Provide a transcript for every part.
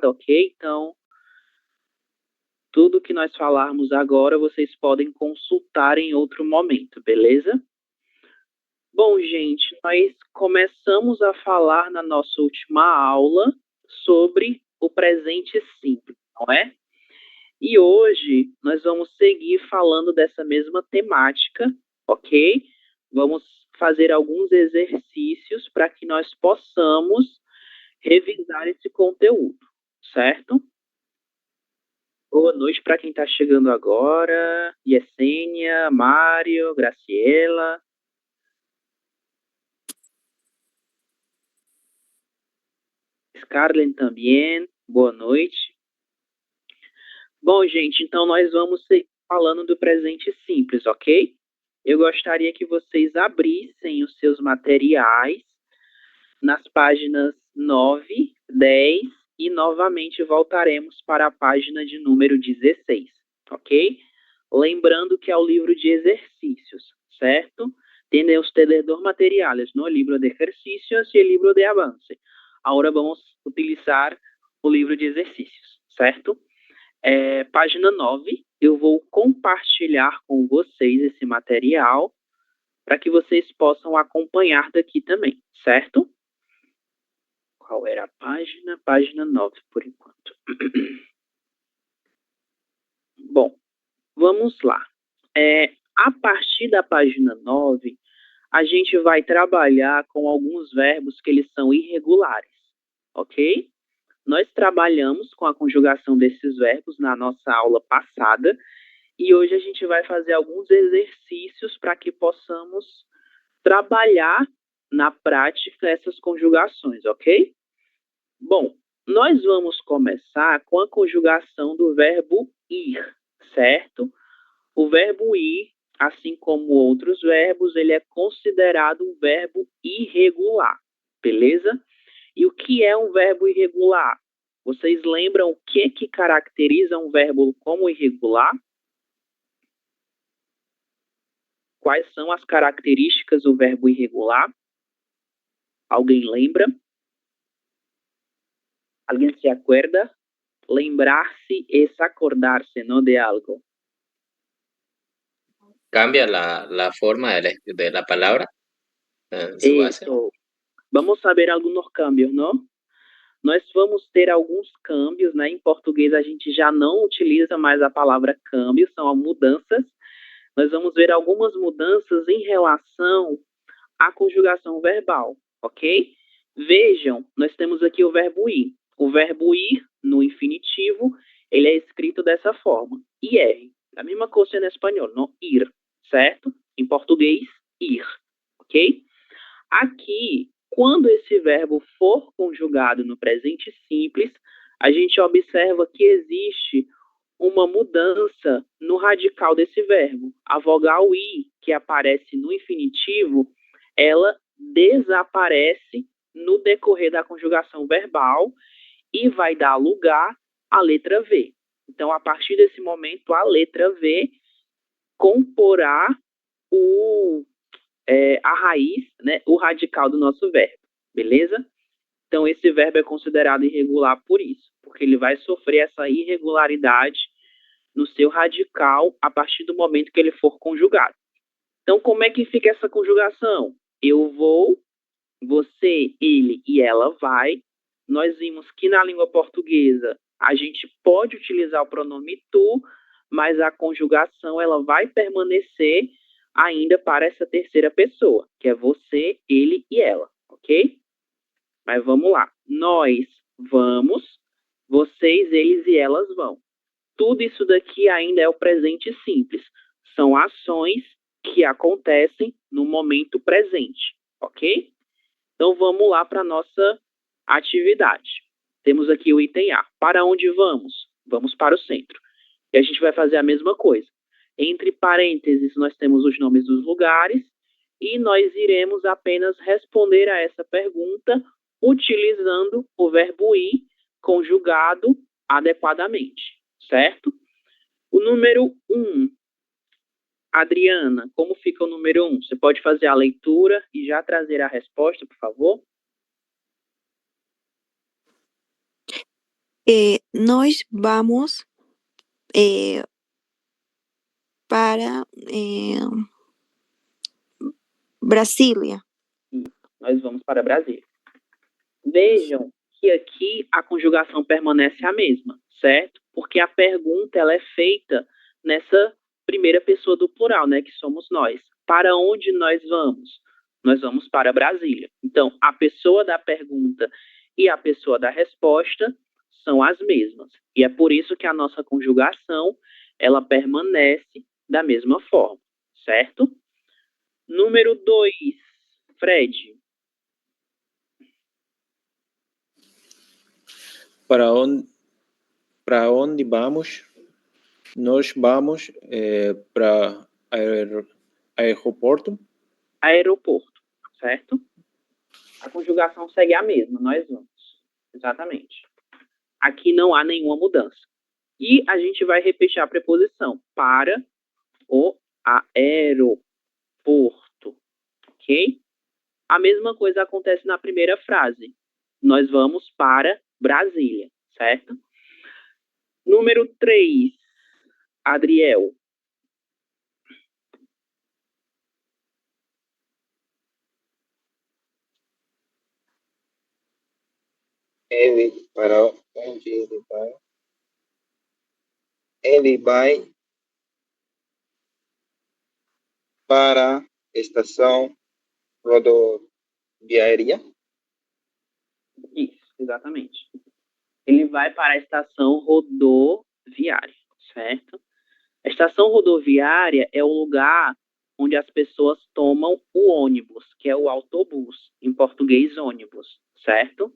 ok? Então, tudo que nós falarmos agora, vocês podem consultar em outro momento, beleza? Bom, gente, nós começamos a falar na nossa última aula sobre o presente simples, não é? E hoje nós vamos seguir falando dessa mesma temática, ok? Vamos fazer alguns exercícios para que nós possamos revisar esse conteúdo, certo? Boa noite para quem está chegando agora. Yesenia, Mário, Graciela. Scarlett também. Boa noite. Bom, gente, então nós vamos seguir falando do presente simples, ok? Eu gostaria que vocês abrissem os seus materiais nas páginas 9, 10 e novamente voltaremos para a página de número 16, ok? Lembrando que é o livro de exercícios, certo? Tiene ustedes dos materiales, ¿no? El libro de ejercicios y el libro de avance. Ahora vamos utilizar o livro de exercícios, certo? Página 9, eu vou compartilhar com vocês esse material para que vocês possam acompanhar daqui também, certo? Qual era a página? Página 9, por enquanto. Bom, vamos lá. A partir da página 9, a gente vai trabalhar com alguns verbos que eles são irregulares, ok? Nós trabalhamos com a conjugação desses verbos na nossa aula passada e hoje a gente vai fazer alguns exercícios para que possamos trabalhar na prática essas conjugações, ok? Bom, nós vamos começar com a conjugação do verbo ir, certo? O verbo ir, assim como outros verbos, ele é considerado um verbo irregular, beleza? E o que é um verbo irregular? Vocês lembram o que caracteriza um verbo como irregular? Quais são as características do verbo irregular? Alguém lembra? Alguém se acuerda? Lembrar-se es acordarse, ¿no? De algo. Cambia la forma de la palabra en su base. Eso. Vamos a ver algunos cambios, ¿no? Nós vamos ter alguns câmbios, né? Em português a gente já não utiliza mais a palavra câmbio, são mudanças. Nós vamos ver algumas mudanças em relação à conjugação verbal, ok? Vejam, nós temos aqui o verbo ir. O verbo ir, no infinitivo, ele é escrito dessa forma. Ir. A mesma coisa em espanhol, não ir, certo? Em português, ir, ok? Aqui, quando esse verbo for conjugado no presente simples, a gente observa que existe uma mudança no radical desse verbo. A vogal i, que aparece no infinitivo, ela desaparece no decorrer da conjugação verbal e vai dar lugar à letra V. Então, a partir desse momento, a letra V comporá a raiz, né, o radical do nosso verbo, beleza? Então, esse verbo é considerado irregular por isso, porque ele vai sofrer essa irregularidade no seu radical a partir do momento que ele for conjugado. Então, como é que fica essa conjugação? Eu vou, você, ele e ela vai. Nós vimos que na língua portuguesa a gente pode utilizar o pronome tu, mas a conjugação ela vai permanecer ainda para essa terceira pessoa, que é você, ele e ela, ok? Mas vamos lá. Nós vamos, vocês, eles e elas vão. Tudo isso daqui ainda é o presente simples. São ações que acontecem no momento presente, ok? Então vamos lá para a nossa atividade. Temos aqui o item A. Para onde vamos? Vamos para o centro. E a gente vai fazer a mesma coisa. Entre parênteses, nós temos os nomes dos lugares e nós iremos apenas responder a essa pergunta utilizando o verbo ir conjugado adequadamente, certo? O número 1. Adriana, como fica o número 1? Você pode fazer a leitura e já trazer a resposta, por favor? Nós vamos para Brasília. Nós vamos para Brasília. Vejam que aqui a conjugação permanece a mesma, certo? Porque a pergunta ela é feita nessa primeira pessoa do plural, né? Que somos nós. Para onde nós vamos? Nós vamos para Brasília. Então, a pessoa da pergunta e a pessoa da resposta são as mesmas. E é por isso que a nossa conjugação ela permanece da mesma forma, certo? Número 2, Fred. Para onde vamos? Nós vamos para aeroporto. Aeroporto, certo? A conjugação segue a mesma, nós vamos. Exatamente. Aqui não há nenhuma mudança. E a gente vai repetir a preposição para o aeroporto, ok? A mesma coisa acontece na primeira frase. Nós vamos para Brasília, certo? Número 3, Adriel. Ele, para onde ele vai? Ele vai para a estação rodoviária. Isso, exatamente. Ele vai para a estação rodoviária, certo? A estação rodoviária é o lugar onde as pessoas tomam o ônibus, que é o autobus, em português ônibus, certo?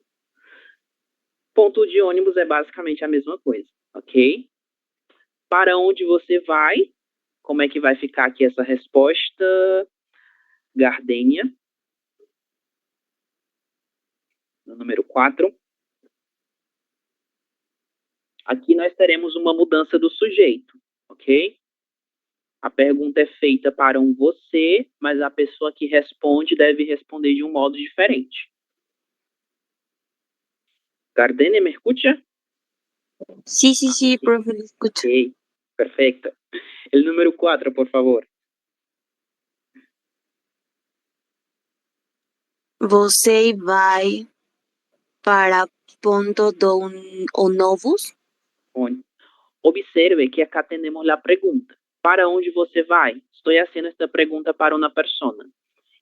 Ponto de ônibus é basicamente a mesma coisa, ok? Para onde você vai? Como é que vai ficar aqui essa resposta, Gardênia? No número 4. Aqui nós teremos uma mudança do sujeito, ok? A pergunta é feita para um você, mas a pessoa que responde deve responder de um modo diferente. Gardenia, ¿me escucha? Sí, profe, lo escucho. Ok, perfecto. El número 4, por favor. Você vai para Ponto do Ônibus? Observe que acá tenemos la pregunta. ¿Para onde você vai? Estou haciendo esta pergunta para uma persona.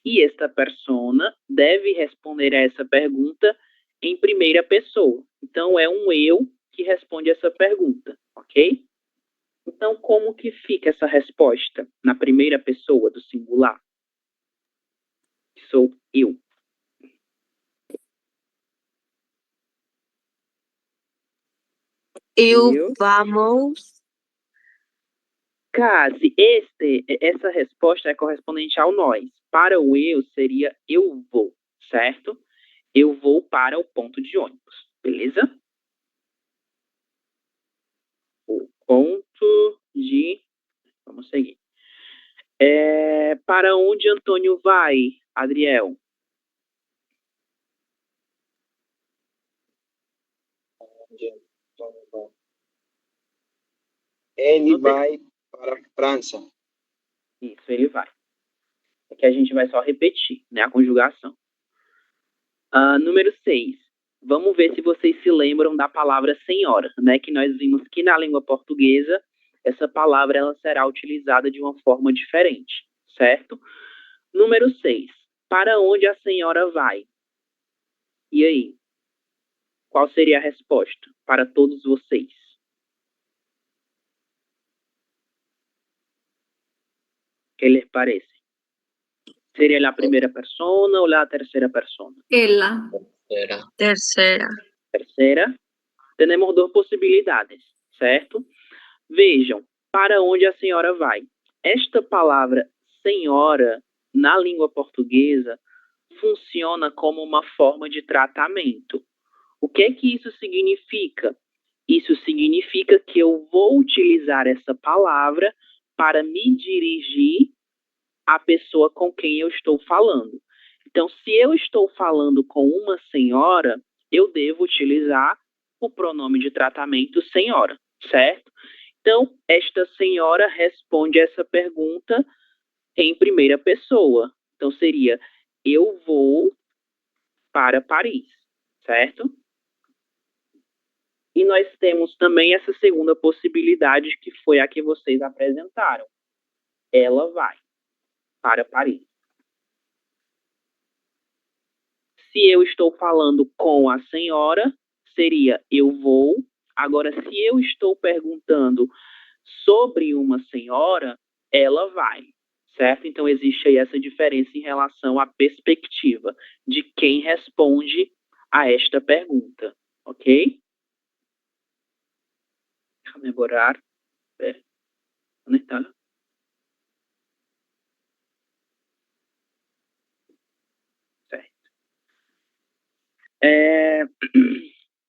E esta persona deve responder a essa pergunta em primeira pessoa. Então, é um eu que responde essa pergunta, ok? Então, como que fica essa resposta na primeira pessoa do singular? Sou eu. Eu vamos. Case, essa resposta é correspondente ao nós. Para o eu seria eu vou, certo? Eu vou para o ponto de ônibus, beleza? O ponto de... Vamos seguir. Para onde Antônio vai, Adriel? Ele vai para a França. Isso, ele vai. Aqui a gente vai só repetir, né, a conjugação. Número 6. Vamos ver se vocês se lembram da palavra senhora, né, que nós vimos que na língua portuguesa essa palavra ela será utilizada de uma forma diferente, certo? Número 6. Para onde a senhora vai? E aí? Qual seria a resposta para todos vocês? ¿Qué les parece? ¿Sería la primera persona o la tercera persona? Ela. Terceira. Terceira. Temos duas possibilidades, certo? Vejam, para onde a senhora vai? Esta palavra senhora, na língua portuguesa, funciona como uma forma de tratamento. O que é que isso significa? Isso significa que eu vou utilizar essa palavra para me dirigir à pessoa com quem eu estou falando. Então, se eu estou falando com uma senhora, eu devo utilizar o pronome de tratamento senhora, certo? Então, esta senhora responde essa pergunta em primeira pessoa. Então, seria, eu vou para Paris, certo? E nós temos também essa segunda possibilidade, que foi a que vocês apresentaram. Ela vai para Paris. Se eu estou falando com a senhora, seria eu vou. Agora, se eu estou perguntando sobre uma senhora, ela vai, certo? Então, existe aí essa diferença em relação à perspectiva de quem responde a esta pergunta, ok? Déjame borrar. Onde está? Certo.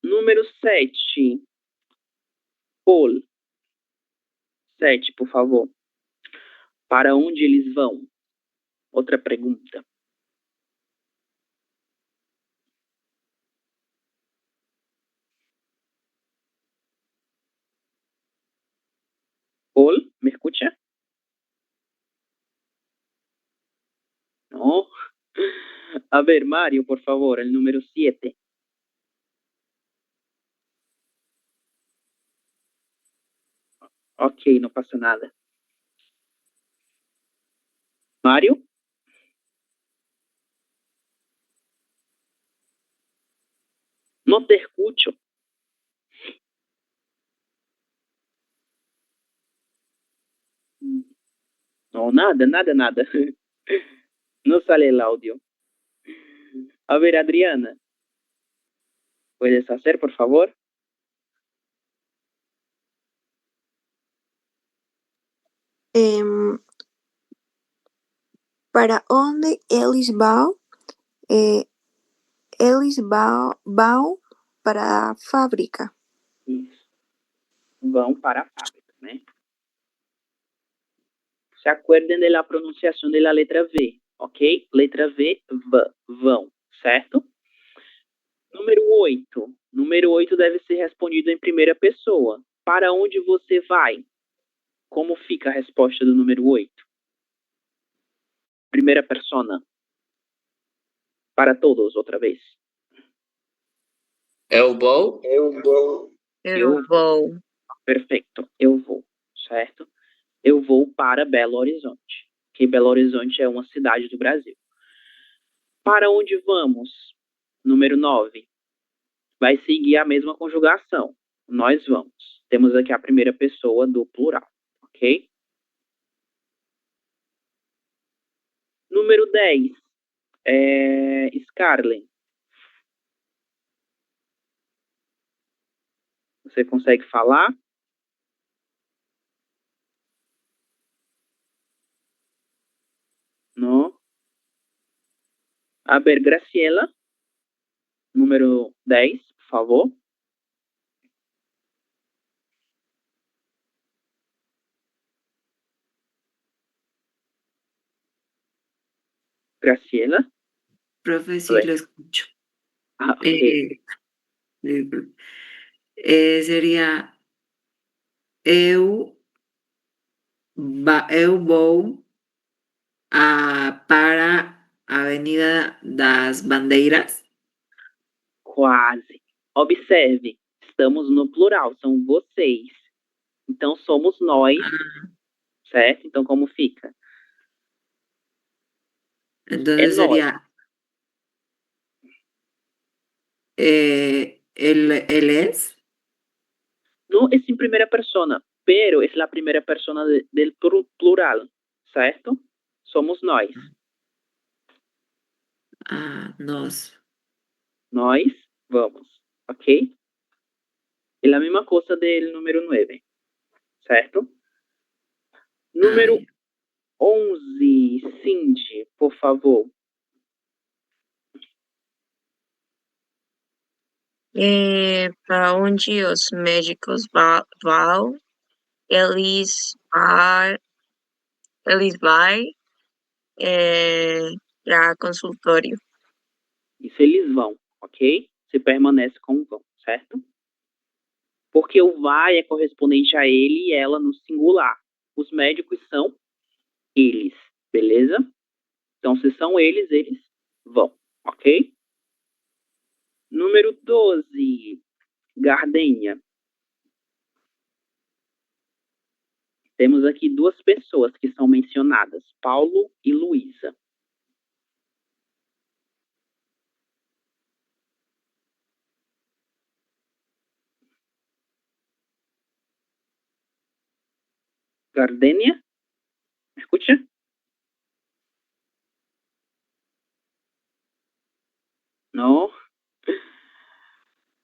Número 7. Paul. 7, por favor. Para onde eles vão? Outra pergunta. Paul, ¿me escucha? No. A ver, Mario, por favor, el número 7. Ok, no pasa nada. Mario? No te escucho. No, nada, nada, nada. No sale el audio. A ver, Adriana. ¿Puedes hacer, por favor? Para onde eles vão? Eles vão para a fábrica. Isso. Vão para a fábrica, né? Se acuerden de la pronunciación de la letra V, ok? Letra V, vão, certo? Número 8. Número 8 deve ser respondido em primeira pessoa. Para onde você vai? Como fica a resposta do número 8? Primeira persona. Para todos, outra vez. Eu vou. Eu vou. Eu vou. Perfeito. Eu vou, certo? Eu vou para Belo Horizonte. Que Belo Horizonte é uma cidade do Brasil. Para onde vamos? Número 9. Vai seguir a mesma conjugação. Nós vamos. Temos aqui a primeira pessoa do plural, ok? Número 10. Scarlett. Você consegue falar? Não? A ver, Graciela. Número 10, por favor. Graciela. Profe, sí A ver. lo escucho. Ah, ok. Sería eu vou para Avenida das Bandeiras. Quase. Observe, estamos no plural, são vocês. Então, somos nós, certo? Então, como fica? Entonces nós. sería él es. No es en primera persona, pero es la primera persona del plural, certo? Somos nós. Nós. Nós vamos, ok? É a mesma coisa do número 9, certo? Número 11, Cindy, por favor. Para onde os médicos vão? Eles vai para consultório. Isso eles vão, ok? Você permanece com vão, certo? Porque o vai é correspondente a ele e ela no singular. Os médicos são eles, beleza? Então, se são eles, eles vão, ok? Número 12, Gardênia. Temos aqui duas pessoas que são mencionadas, Paulo e Luísa. Gardênia, ¿me escucha? No.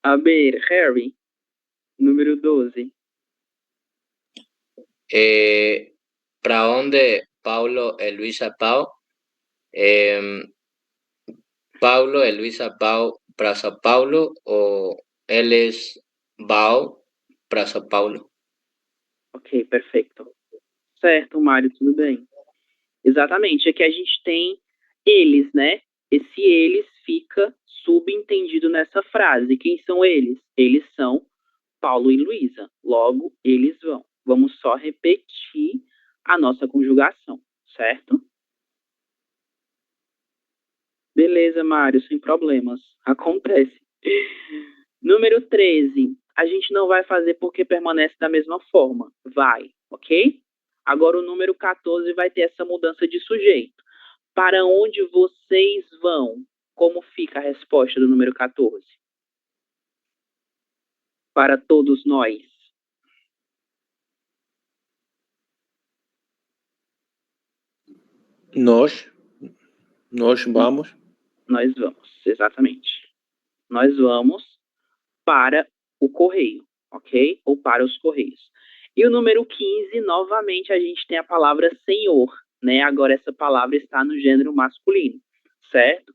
A ver, Harry, número 12. ¿Para dónde Paulo y Luisa Pau? Paulo y Luisa Pau para São Paulo ou eles vão para São Paulo? Ok, perfeito. Certo, Mário, tudo bem. Exatamente, aqui a gente tem eles, né? Esse eles fica subentendido nessa frase. Quem são eles? Eles são Paulo e Luísa. Logo, eles vão. Vamos só repetir a nossa conjugação, certo? Beleza, Mário, sem problemas. Acontece. Número 13. A gente não vai fazer porque permanece da mesma forma. Vai, ok? Agora o número 14 vai ter essa mudança de sujeito. Para onde vocês vão? Como fica a resposta do número 14? Para todos nós. Nós vamos. Nós vamos, exatamente. Nós vamos para o correio, ok? Ou para os correios. E o número 15, novamente, a gente tem a palavra senhor, né? Agora essa palavra está no gênero masculino, certo?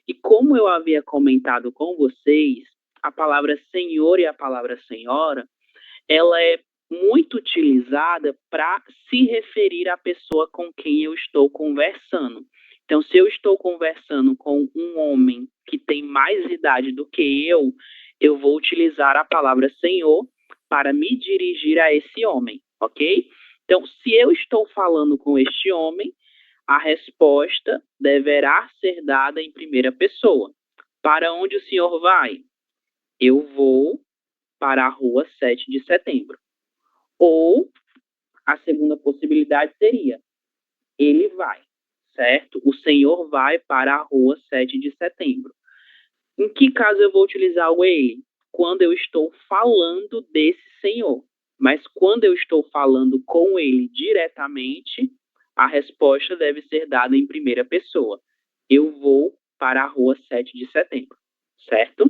E como eu havia comentado com vocês, a palavra senhor e a palavra senhora, ela é muito utilizada para se referir à pessoa com quem eu estou conversando. Então, se eu estou conversando com um homem que tem mais idade do que eu vou utilizar a palavra senhor para me dirigir a esse homem, ok? Então, se eu estou falando com este homem, a resposta deverá ser dada em primeira pessoa. Para onde o senhor vai? Eu vou para a rua 7 de setembro. Ou a segunda possibilidade seria, ele vai, certo? O senhor vai para a rua 7 de setembro. Em que caso eu vou utilizar o ele? Quando eu estou falando desse senhor. Mas quando eu estou falando com ele diretamente, a resposta deve ser dada em primeira pessoa. Eu vou para a rua 7 de setembro, certo?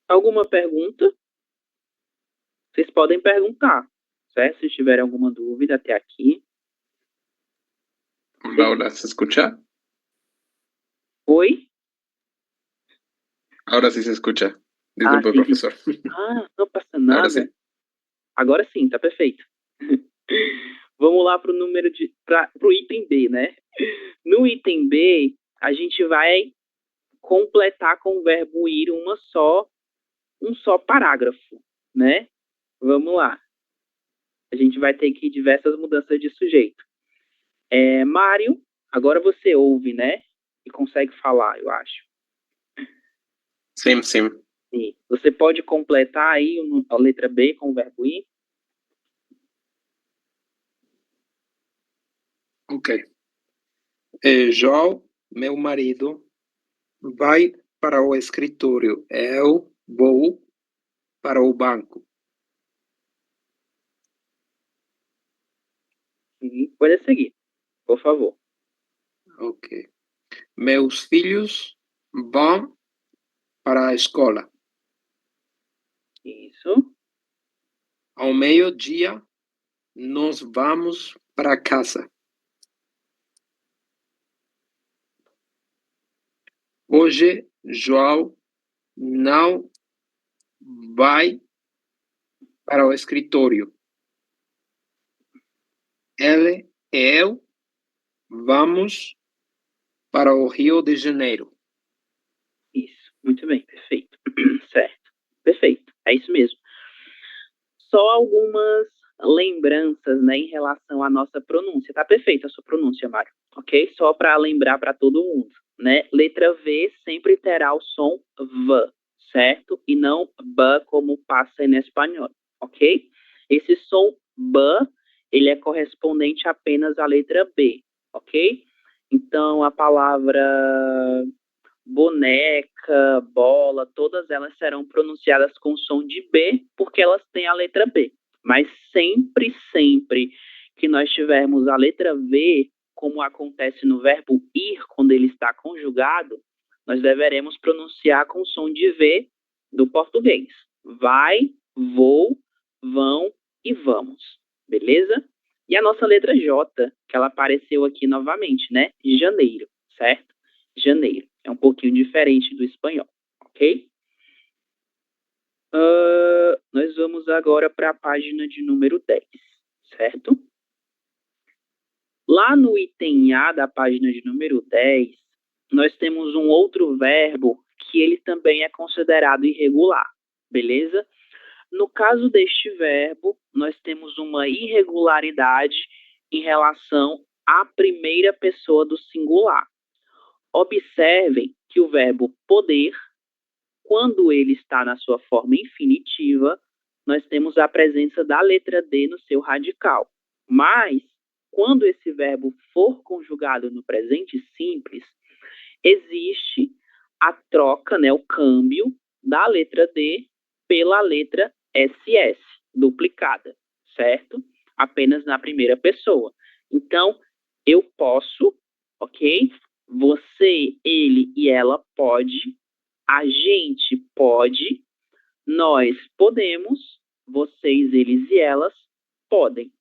Alguma pergunta? Vocês podem perguntar, certo? Se tiverem alguma dúvida até aqui. Laura, ¿se escucha? Oi? Ahora sí se escucha. Disculpe, sí. profesor. Ah, não passa nada. Ahora sí. Agora sim, tá perfeito. Vamos lá para o item B, né? No item B, a gente vai completar com o verbo ir um só parágrafo, né? Vamos lá. A gente vai ter aqui diversas mudanças de sujeito. Mário, agora você ouve, né? E consegue falar, eu acho. Sim, sim. Sim. Você pode completar aí a letra B com o verbo ir? Ok. João, meu marido, vai para o escritório. Eu vou para o banco. Pode seguir, por favor. Ok. Meus filhos vão para a escola. Isso. Ao meio-dia, nós vamos para casa. Hoje, João não vai para o escritório. Ele e eu vamos para o Rio de Janeiro. Isso, muito bem, perfeito. Certo. Perfeito. É isso mesmo. Só algumas lembranças, né, em relação à nossa pronúncia. Tá perfeita a sua pronúncia, Mário. Ok? Só para lembrar para todo mundo, né? Letra V sempre terá o som V, certo? E não B como passa em espanhol, ok? Esse som B, ele é correspondente apenas à letra B, ok? Então, a palavra boneca, bola, todas elas serão pronunciadas com som de B, porque elas têm a letra B. Mas sempre, sempre que nós tivermos a letra V, como acontece no verbo ir, quando ele está conjugado, nós deveremos pronunciar com som de V do português. Vai, vou, vão e vamos. Beleza? E a nossa letra J, que ela apareceu aqui novamente, né? Janeiro, certo? Janeiro. É um pouquinho diferente do espanhol, ok? Nós vamos agora para a página de número 10, certo? Lá no item A da página de número 10, nós temos um outro verbo que ele também é considerado irregular, beleza? No caso deste verbo, nós temos uma irregularidade em relação à primeira pessoa do singular. Observem que o verbo poder, quando ele está na sua forma infinitiva, nós temos a presença da letra D no seu radical. Mas, quando esse verbo for conjugado no presente simples, existe a troca, né, o câmbio da letra D pela letra SS, duplicada, certo? Apenas na primeira pessoa. Então, eu posso, ok? Você, ele e ela pode, a gente pode, nós podemos, vocês, eles e elas podem,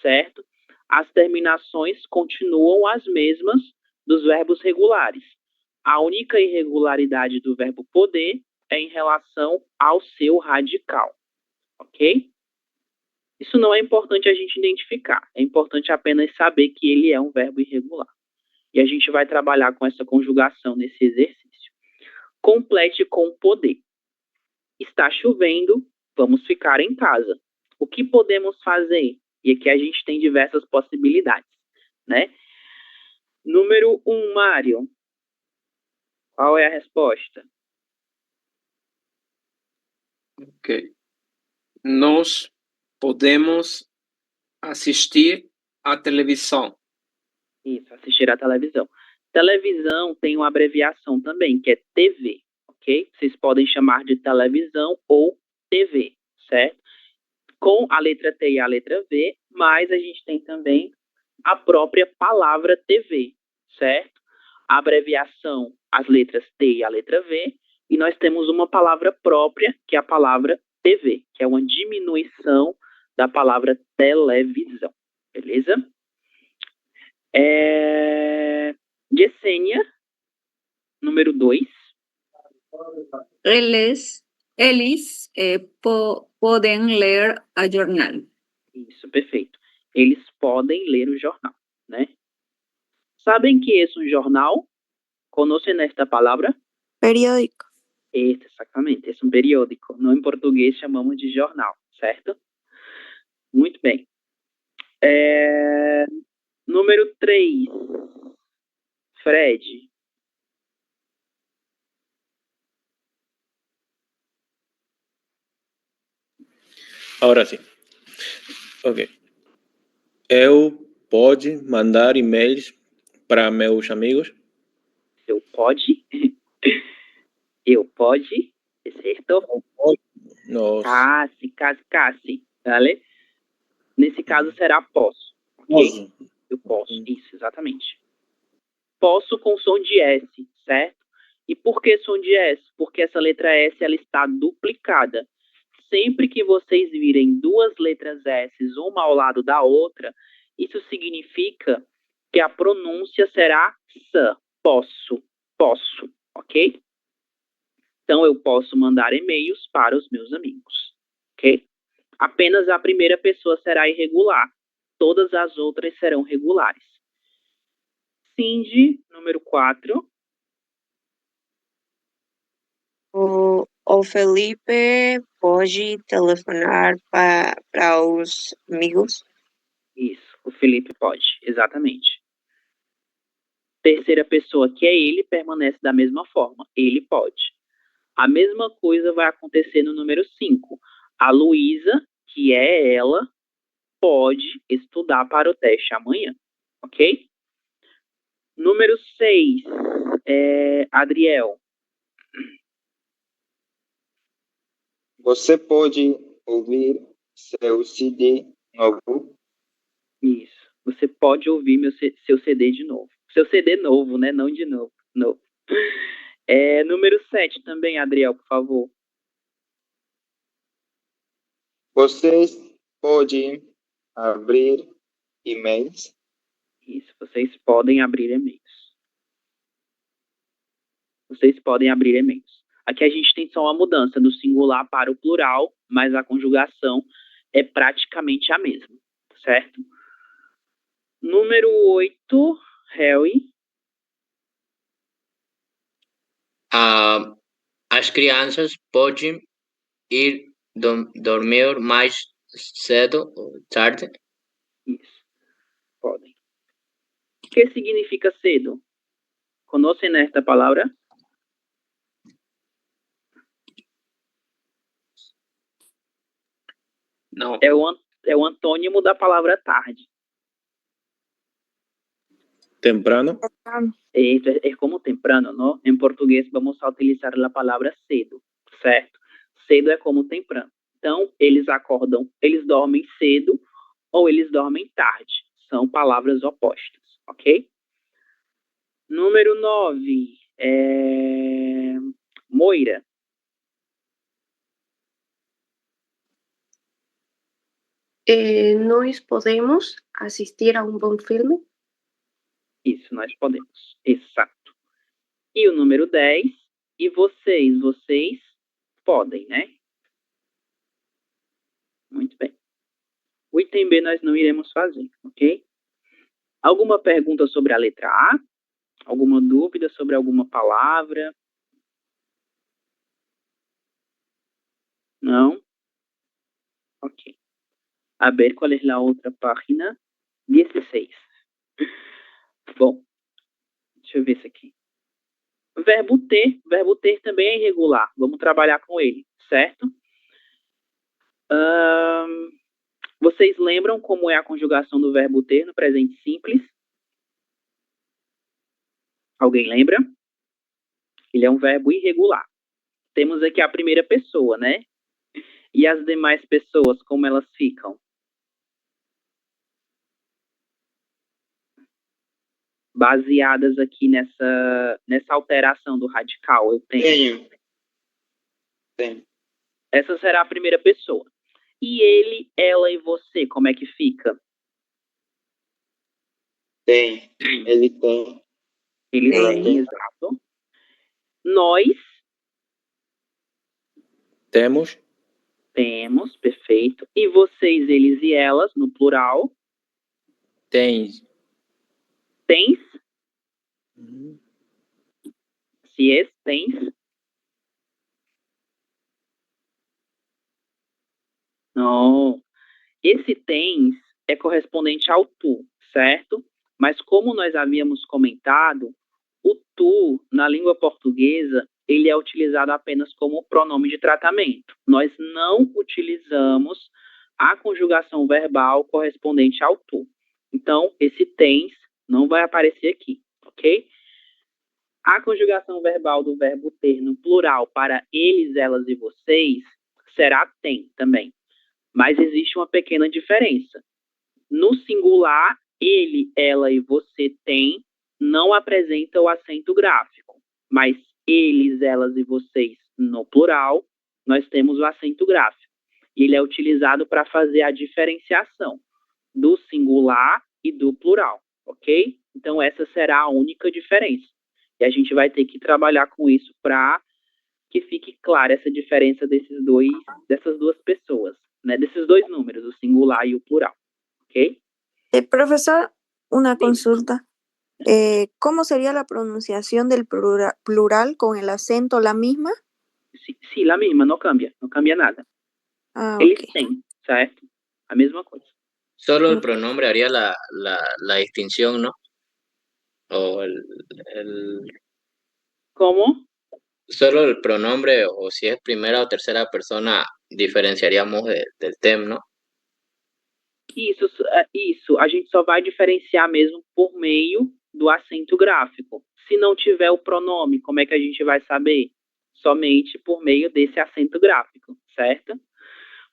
certo? As terminações continuam as mesmas dos verbos regulares. A única irregularidade do verbo poder é em relação ao seu radical, ok? Isso não é importante a gente identificar, é importante apenas saber que ele é um verbo irregular. E a gente vai trabalhar com essa conjugação nesse exercício. Complete com poder. Está chovendo, vamos ficar em casa. O que podemos fazer? E aqui a gente tem diversas possibilidades, né? Número 1, Mário. Qual é a resposta? Ok. Nós podemos assistir à televisão. Isso, assistir à televisão. Televisão tem uma abreviação também, que é TV, ok? Vocês podem chamar de televisão ou TV, certo? Com a letra T e a letra V, mas a gente tem também a própria palavra TV, certo? A abreviação, as letras T e a letra V, e nós temos uma palavra própria, que é a palavra TV, que é uma diminuição da palavra televisão, beleza? Yesenia, número 2. Eles podem ler a jornal. Isso, perfeito. Eles podem ler o jornal, né? ¿Saben qué es un jornal? ¿Conocen esta palabra? Periódico. Exatamente, é um periódico. No, em português chamamos de jornal, certo? Muito bem. Número 3. Fred. Ahora sí. Ok. Eu pode mandar e-mails para meus amigos? Eu pode? Eu pode? Certo? Nossa. Casi, vale? Nesse caso será posso, ok? Posso. Eu posso, isso, exatamente. Posso com som de S, certo? E por que som de S? Porque essa letra S ela está duplicada. Sempre que vocês virem duas letras S, uma ao lado da outra, isso significa que a pronúncia será S, posso, ok? Então, eu posso mandar e-mails para os meus amigos, ok? Apenas a primeira pessoa será irregular. Todas as outras serão regulares. Cindy, número 4. O Felipe pode telefonar para os amigos? Isso, o Felipe pode, exatamente. Terceira pessoa, que é ele, permanece da mesma forma. Ele pode. A mesma coisa vai acontecer no número 5. A Luísa, que é ela, pode estudar para o teste amanhã, ok? Número 6, Adriel. Você pode ouvir seu CD novo? Isso. Você pode ouvir seu CD de novo. Seu CD novo, né? Não de novo. Novo. Número 7 também, Adriel, por favor. Vocês podem abrir e-mails? Isso, vocês podem abrir e-mails. Vocês podem abrir e-mails. Aqui a gente tem só uma mudança do singular para o plural, mas a conjugação é praticamente a mesma, certo? Número 8, Harry. As crianças podem ir dormir mais cedo ou tarde? Isso, podem. O que significa cedo? Conhecem esta palavra? Não. É o antônimo da palavra tarde. Temprano. Es como temprano, ¿no? En portugués vamos a utilizar la palavra cedo, certo? Cedo é como temprano. Então, eles acordam, eles dormem cedo ou eles dormem tarde. São palavras opostas, ok? Número 9, Moira. Nós podemos assistir a um bom filme? Isso, nós podemos. Exato. E o número 10, e vocês podem, né? Muito bem. O item B nós não iremos fazer, ok? Alguma pergunta sobre a letra A? Alguma dúvida sobre alguma palavra? Não? Ok. A ver qual é a outra página. 16. Bom, deixa eu ver isso aqui. Verbo ter também é irregular. Vamos trabalhar com ele, certo? Vocês lembram como é a conjugação do verbo ter no presente simples? Alguém lembra? Ele é um verbo irregular. Temos aqui a primeira pessoa, né? E as demais pessoas, como elas ficam? Baseadas aqui nessa alteração do radical, eu tenho. Tenho. Essa será a primeira pessoa. E ele, ela e você, como é que fica? Tem. Ele tem. Ele Ela tem, tem. exato. Nós Temos. temos, perfeito. E vocês, eles e elas, no plural? Tens. Tens? Se es, tens? Não. Esse tens é correspondente ao tu, certo? Mas como nós havíamos comentado, o tu, na língua portuguesa, ele é utilizado apenas como pronome de tratamento. Nós não utilizamos a conjugação verbal correspondente ao tu. Então, esse tens não vai aparecer aqui, ok? A conjugação verbal do verbo ter no plural para eles, elas e vocês será tem também. Mas existe uma pequena diferença. No singular, ele, ela e você tem não apresenta o acento gráfico. Mas eles, elas e vocês no plural, nós temos o acento gráfico. E ele é utilizado para fazer a diferenciação do singular e do plural, ok? Então, essa será a única diferença. E a gente vai ter que trabalhar com isso para que fique clara essa diferença dessas duas pessoas, né? Desses dois números, o singular e o plural, ok? Profesor, una consulta. ¿Cómo sería la pronunciación del plural con el acento la misma? Sim, la misma, não cambia nada. Ah, Eles ok. têm, certo? A mesma coisa. Solo el Ok. pronombre haría la distinción, ¿no? O el- Como? solo el pronombre, o si es primera o tercera persona, diferenciaríamos del tem, ¿no? Isso, a gente só vai diferenciar mesmo por meio do acento gráfico. Se não tiver o pronome, como é que a gente vai saber? Somente por meio desse acento gráfico, certo?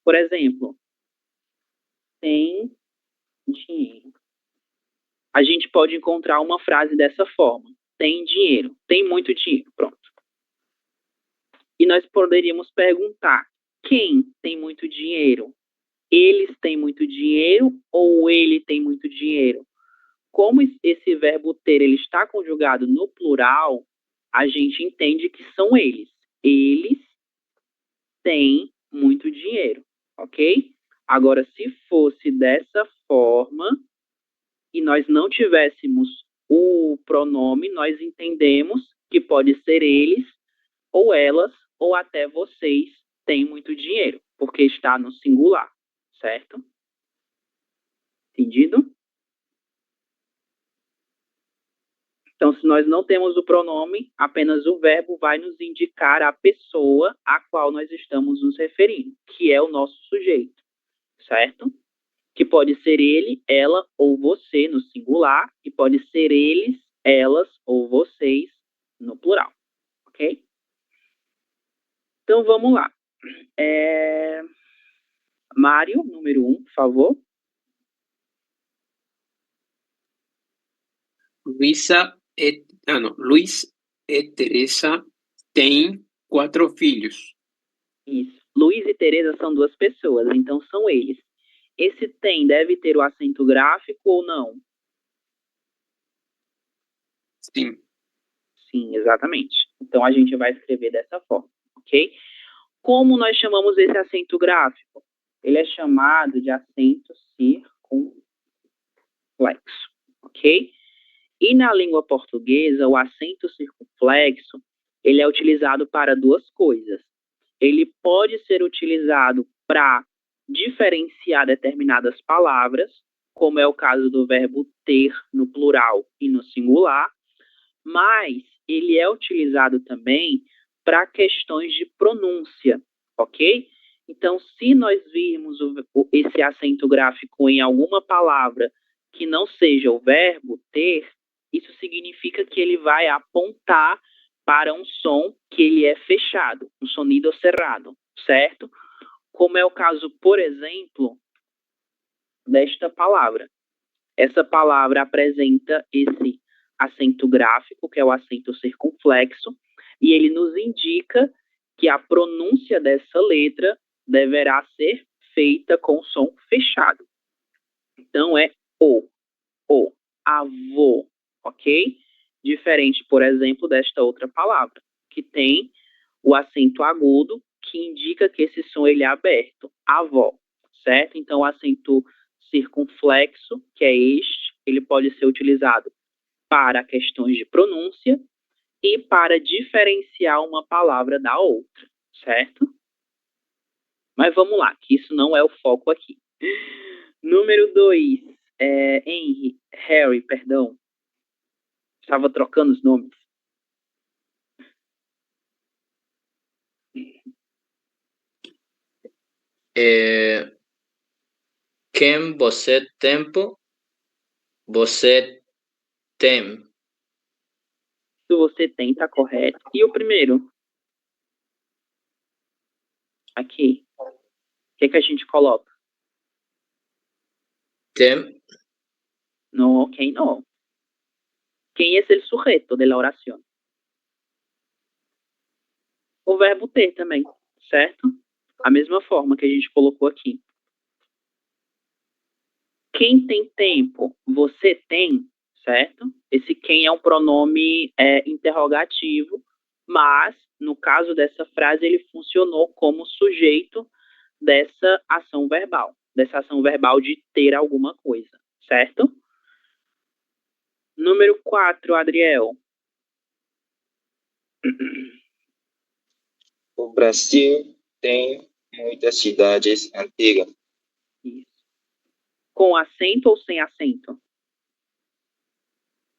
Por exemplo, tem dinheiro. A gente pode encontrar uma frase dessa forma: tem dinheiro, tem muito dinheiro, pronto. E nós poderíamos perguntar: quem tem muito dinheiro? Eles têm muito dinheiro ou ele tem muito dinheiro? Como esse verbo ter ele está conjugado no plural, a gente entende que são eles. Eles têm muito dinheiro, ok? Agora, se fosse dessa forma e nós não tivéssemos o pronome, nós entendemos que pode ser eles ou elas ou até vocês têm muito dinheiro, porque está no singular, certo? Entendido? Então, se nós não temos o pronome, apenas o verbo vai nos indicar a pessoa a qual nós estamos nos referindo, que é o nosso sujeito, certo? Que pode ser ele, ela ou você no singular, e pode ser eles, elas ou vocês no plural, ok? Então, vamos lá. Mário, número 1, por favor. Luis e Teresa têm 4 filhos. Isso. Luiz e Teresa são 2 pessoas, então são eles. Esse tem deve ter o acento gráfico ou não? Sim. Sim, exatamente. Então a gente vai escrever dessa forma, ok? Como nós chamamos esse acento gráfico? Ele é chamado de acento circunflexo, ok? E na língua portuguesa, o acento circunflexo, ele é utilizado para 2 coisas. Ele pode ser utilizado para diferenciar determinadas palavras, como é o caso do verbo ter no plural e no singular, mas ele é utilizado também para questões de pronúncia, ok? Então, se nós virmos esse acento gráfico em alguma palavra que não seja o verbo ter, isso significa que ele vai apontar para um som que ele é fechado, um sonido cerrado, certo? Como é o caso, por exemplo, desta palavra. Essa palavra apresenta esse acento gráfico, que é o acento circunflexo, e ele nos indica que a pronúncia dessa letra deverá ser feita com som fechado. Então, é o, avô, ok? Diferente, por exemplo, desta outra palavra, que tem o acento agudo, que indica que esse som ele é aberto, avó, certo? Então, o acento circunflexo, que é este, ele pode ser utilizado para questões de pronúncia e para diferenciar uma palavra da outra, certo? Mas vamos lá, que isso não é o foco aqui. Número 2, Harry, perdão. Estava trocando os nomes. Quem você tempo, você tem. Se você tem, tá correto. E o primeiro? Aqui. O que a gente coloca? Tem. No, ok, no. Quem é o sujeito de la oración? O verbo ter também, certo? A mesma forma que a gente colocou aqui. Quem tem tempo? Você tem, certo? Esse quem é um pronome interrogativo, mas, no caso dessa frase, ele funcionou como sujeito dessa ação verbal de ter alguma coisa, certo? Número 4, Adriel. O Brasil tem muitas cidades antigas. Isso. Com acento ou sem acento?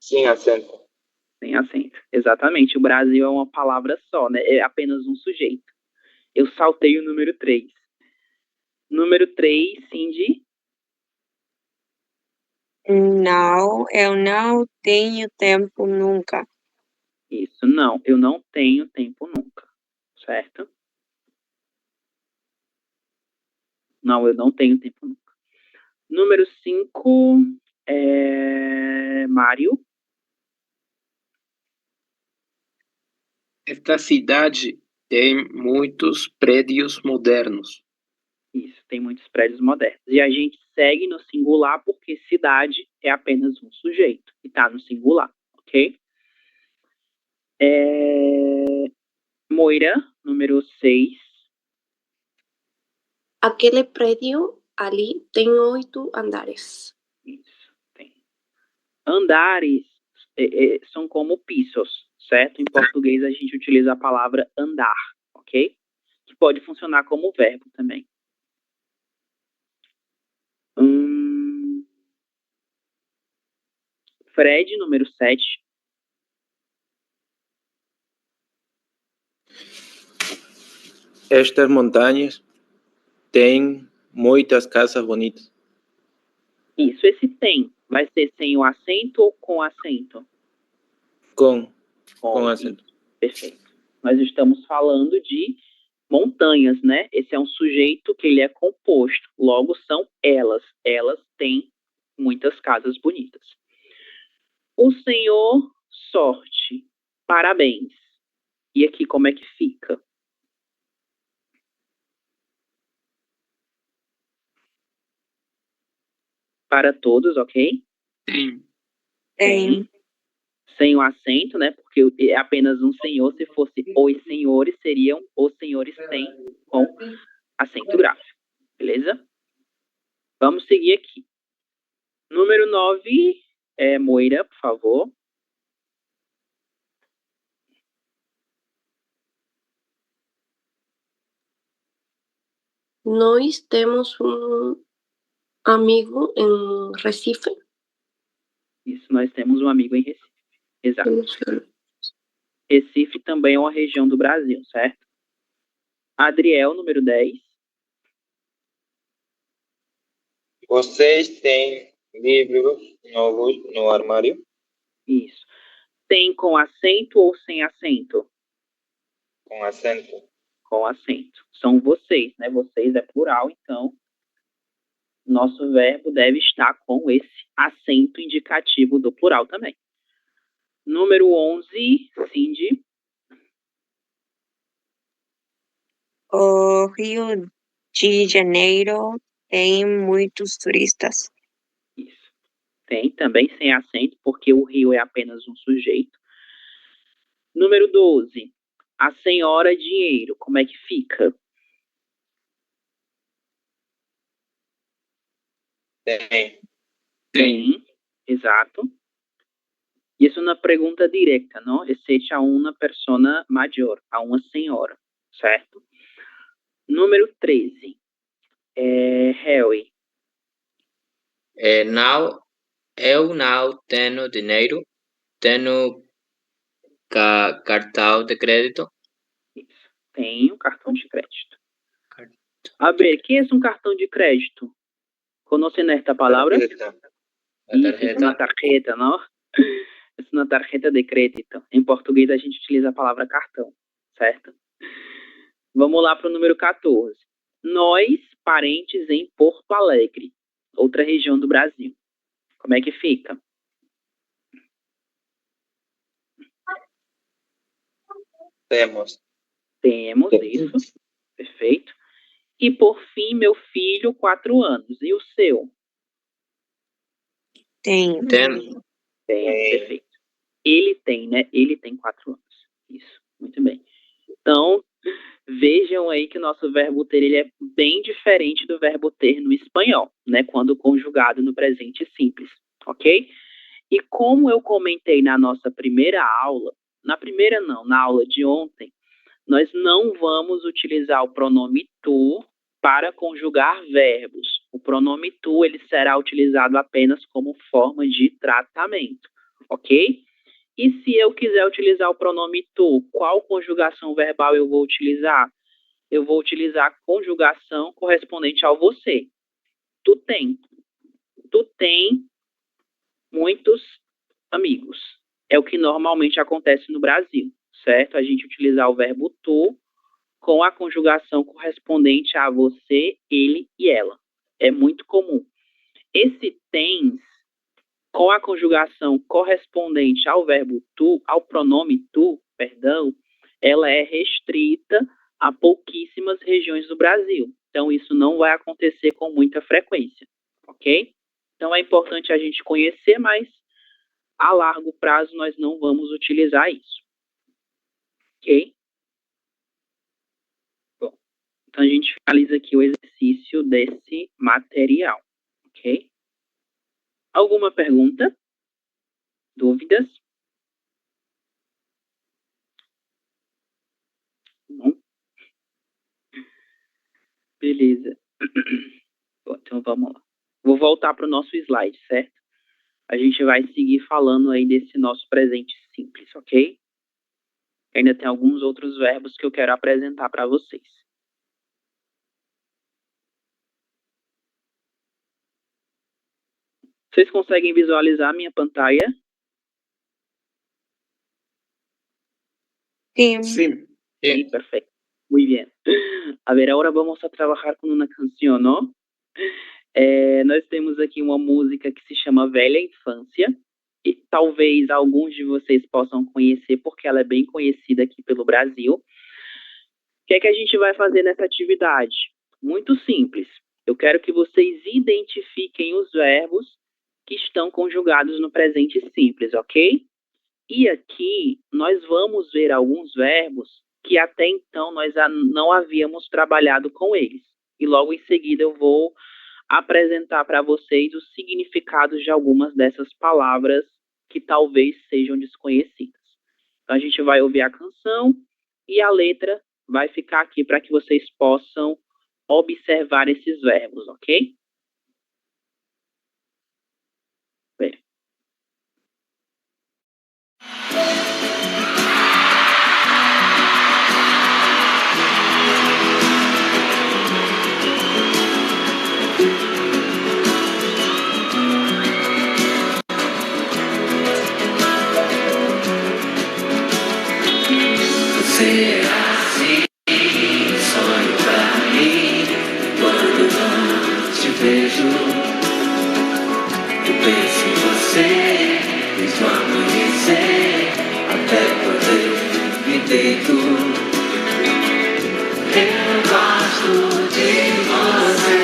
Sem acento. Sem acento. Exatamente. O Brasil é uma palavra só, né? É apenas um sujeito. Eu saltei o número 3. Número 3, Cindy. Não, eu não tenho tempo nunca. Isso, não. Eu não tenho tempo nunca. Certo? Não, eu não tenho tempo nunca. Número 5, Mário. Esta cidade tem muitos prédios modernos. Isso, tem muitos prédios modernos. E a gente segue no singular porque cidade é apenas um sujeito e está no singular, ok? Moira, número 6. Aquele prédio ali tem 8 andares. Isso, tem. Andares são como pisos, certo? Em português a gente utiliza a palavra andar, ok? Que pode funcionar como verbo também. Fred, número 7. Estas montanhas têm muitas casas bonitas. Isso, esse tem. Vai ser sem o acento ou com acento? Com acento. Perfeito. Nós estamos falando de montanhas, né? Esse é um sujeito que ele é composto. Logo, são elas. Elas têm muitas casas bonitas. O senhor sorte. Parabéns. E aqui, como é que fica? Para todos, ok? Tem. Sem o acento, né? Porque é apenas um senhor. Se fosse os senhores, seriam os senhores têm com acento gráfico. Beleza? Vamos seguir aqui. Número 9, Moira, por favor. Nós temos um amigo em Recife. Isso, nós temos um amigo em Recife. Exato. Recife também é uma região do Brasil, certo? Adriel, número 10. Vocês têm livros novos no armário? Isso. Tem com acento ou sem acento? Com acento. Com acento. São vocês, né? Vocês é plural, então nosso verbo deve estar com esse acento indicativo do plural também. Número 11, Cindy. O Rio de Janeiro tem muitos turistas. Isso. Tem também sem acento, porque o Rio é apenas um sujeito. Número 12. A senhora dinheiro, como é que fica? Tem. Exato. Isso na pergunta direta, não? É a uma persona mayor, a uma senhora, certo? Número 13. Harry. Eu não tenho dinheiro, tenho cartão de crédito. Isso. Tenho cartão de crédito. A ver, ¿qué es un cartón de crédito? ¿Conocen esta palabra? Tarjeta. Isso, é uma tarjeta, não? É uma tarjeta de crédito. Em português a gente utiliza a palavra cartão, certo? Vamos lá para o número 14. Nós, parentes em Porto Alegre, outra região do Brasil. Como é que fica? Temos. Temos isso. Perfeito. E por fim, meu filho, 4 anos. E o seu? Tem. Tem, perfeito. Ele tem, né? Ele tem 4 anos. Isso, muito bem. Então, vejam aí que o nosso verbo ter ele é bem diferente do verbo ter no espanhol, né? Quando conjugado no presente simples, ok? E como eu comentei na nossa primeira aula, na aula de ontem, nós não vamos utilizar o pronome tu para conjugar verbos. O pronome tu ele será utilizado apenas como forma de tratamento, ok? E se eu quiser utilizar o pronome tu, qual conjugação verbal eu vou utilizar? Eu vou utilizar a conjugação correspondente ao você. Tu tem muitos amigos. É o que normalmente acontece no Brasil, certo? A gente utilizar o verbo tu com a conjugação correspondente a você, ele e ela. É muito comum. Esse tens, com a conjugação correspondente ao verbo tu, ao pronome tu, ela é restrita a pouquíssimas regiões do Brasil. Então, isso não vai acontecer com muita frequência, ok? Então, é importante a gente conhecer, mas a largo prazo nós não vamos utilizar isso, ok? Bom, então a gente finaliza aqui o exercício desse material, ok? Alguma pergunta? Dúvidas? Não? Beleza. Bom, então vamos lá. Vou voltar para o nosso slide, certo? A gente vai seguir falando aí desse nosso presente simples, ok? Ainda tem alguns outros verbos que eu quero apresentar para vocês. Vocês conseguem visualizar a minha pantalla? Sí. Sí. Sí, perfecto. Muy bien. A ver, ahora vamos a trabajar con una canción, ¿no? Nós temos aqui uma música que se chama Velha Infância, e talvez alguns de vocês possam conhecer, porque ela é bem conhecida aqui pelo Brasil. O que é que a gente vai fazer nessa atividade? Muito simples. Eu quero que vocês identifiquem os verbos que estão conjugados no presente simples, ok? E aqui nós vamos ver alguns verbos que até então nós não havíamos trabalhado com eles. E logo em seguida eu vou apresentar para vocês os significados de algumas dessas palavras que talvez sejam desconhecidas. Então a gente vai ouvir a canção e a letra vai ficar aqui para que vocês possam observar esses verbos, ok? Bem. Ser assim, sonho pra mim, quando não te vejo. Eu penso em você, desde o amanhecer, até poder me deito. Eu gosto de você,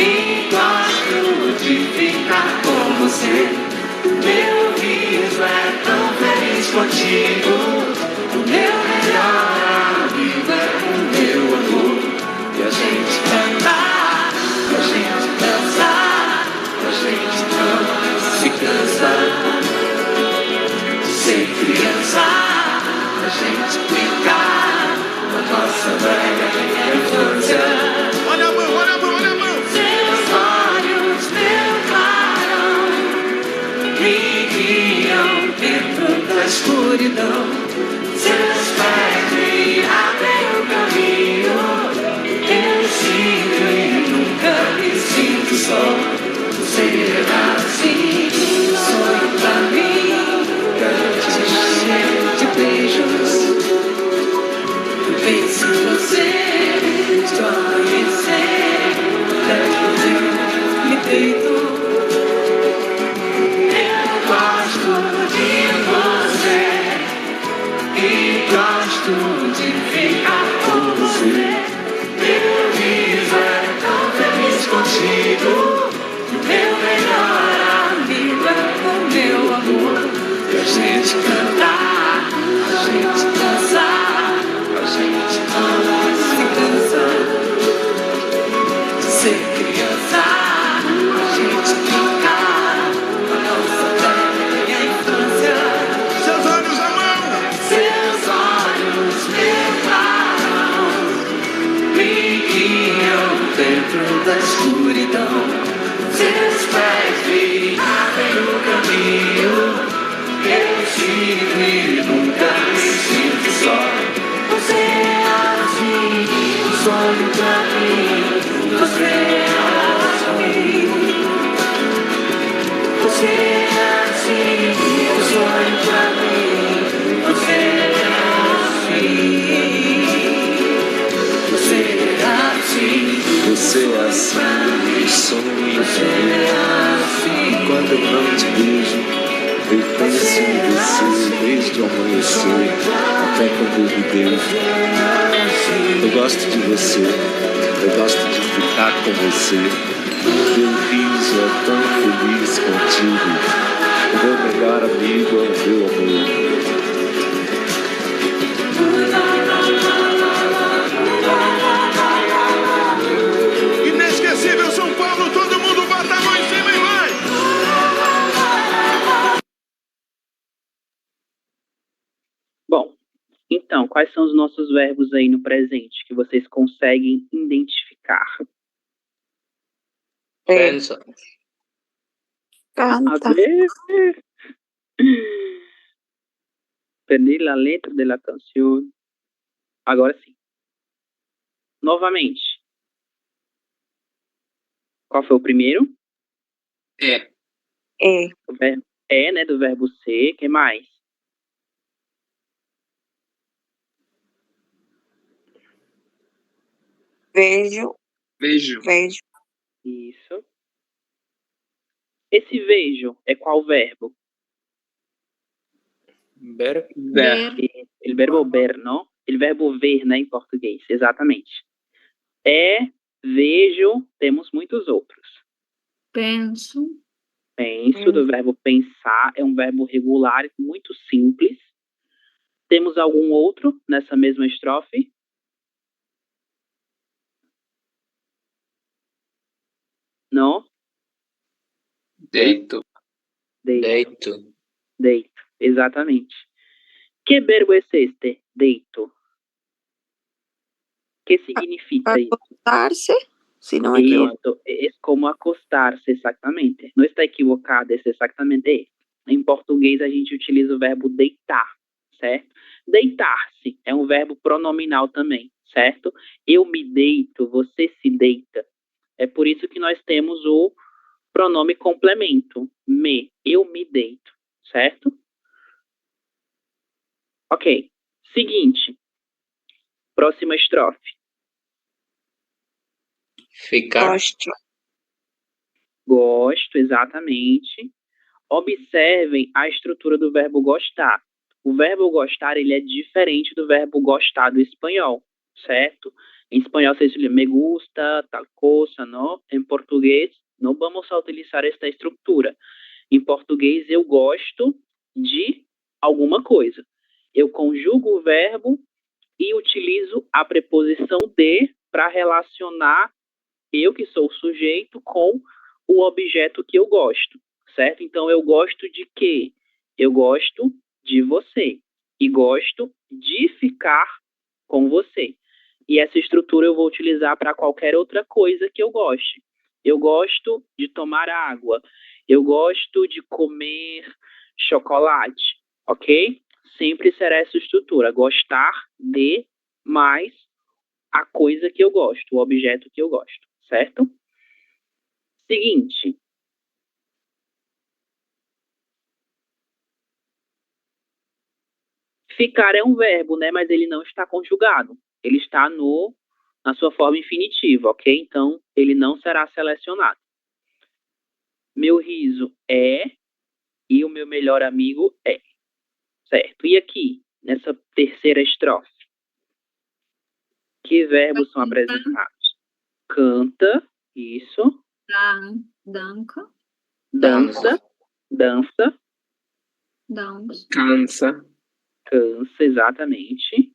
e gosto de ficar com você. Meu riso é tão feliz contigo. O meu melhor amigo é o meu amor. E a gente cantar, a gente dançar, a gente não se cansa. Ser criança, a gente brincar na nossa velha infância. Olha a mão, olha a mão, olha a mão. Seus olhos, meu clarão, me guiam dentro da escuridão. Seus dentro da escuridão. Seus pés me abrem o caminho. Eu sigo e nunca me sinto só. Você é assim, um sonho pra mim. Você é assim. Você é assim, um sonho pra mim. Você é assim. Você é assim. Você é assim, um sonho pra mim. Quando eu não te vejo, eu penso em você desde o amanhecer até quando eu me deito. Eu gosto de você, eu gosto de ficar com você. Meu riso é tão feliz contigo. O meu melhor amigo é o meu amor. Inesquecível São Paulo, todo mundo bota a mão em cima e vai! Bom, então, quais são os nossos verbos aí no presente que vocês conseguem identificar? Pensa. A Canta. ver. Perdi a letra da canção. Agora sim. Novamente. Qual foi o primeiro? É. É. O verbo é, né? Do verbo ser. O que mais? Vejo. Vejo. Vejo. Isso. Esse vejo é qual verbo? Ver. Ver. Il verbo ver, não? Il verbo ver, né, em português. Exatamente. É, vejo, temos muitos outros. Penso. Penso, do verbo pensar, é um verbo regular, muito simples. Temos algum outro nessa mesma estrofe? Não? Deito. Deito. Deito, exatamente. Que verbo é este? Deito. Que significa isso? Acostar-se, se não me equivoco. Isso, é como acostar-se, exatamente. Não está equivocado, é exatamente isso. Em português, a gente utiliza o verbo deitar, certo? Deitar-se é um verbo pronominal também, certo? Eu me deito, você se deita. É por isso que nós temos o pronome complemento, me, eu me deito, certo? Ok. Seguinte. Próxima estrofe. Ficar. Gosto. Gosto, exatamente. Observem a estrutura do verbo gostar. O verbo gostar, ele é diferente do verbo gostar do espanhol, certo? Em espanhol se diz me gusta, tal cosa, não? Em português, não vamos a utilizar esta estrutura. Em português, eu gosto de alguma coisa. Eu conjugo o verbo e utilizo a preposição de para relacionar eu, que sou o sujeito, com o objeto que eu gosto, certo? Então, eu gosto de quê? Eu gosto de você. E gosto de ficar com você. E essa estrutura eu vou utilizar para qualquer outra coisa que eu goste. Eu gosto de tomar água. Eu gosto de comer chocolate, ok? Sempre será essa estrutura. Gostar de mais a coisa que eu gosto, o objeto que eu gosto, certo? Seguinte. Ficar é um verbo, né? Mas ele não está conjugado. Ele está na sua forma infinitiva, ok? Então, ele não será selecionado. Meu riso é e o meu melhor amigo é. Certo? E aqui, nessa terceira estrofe, que verbos são apresentados? Canta, isso. Dança. Dança. Dança. Dança. Cansa. Cansa, exatamente.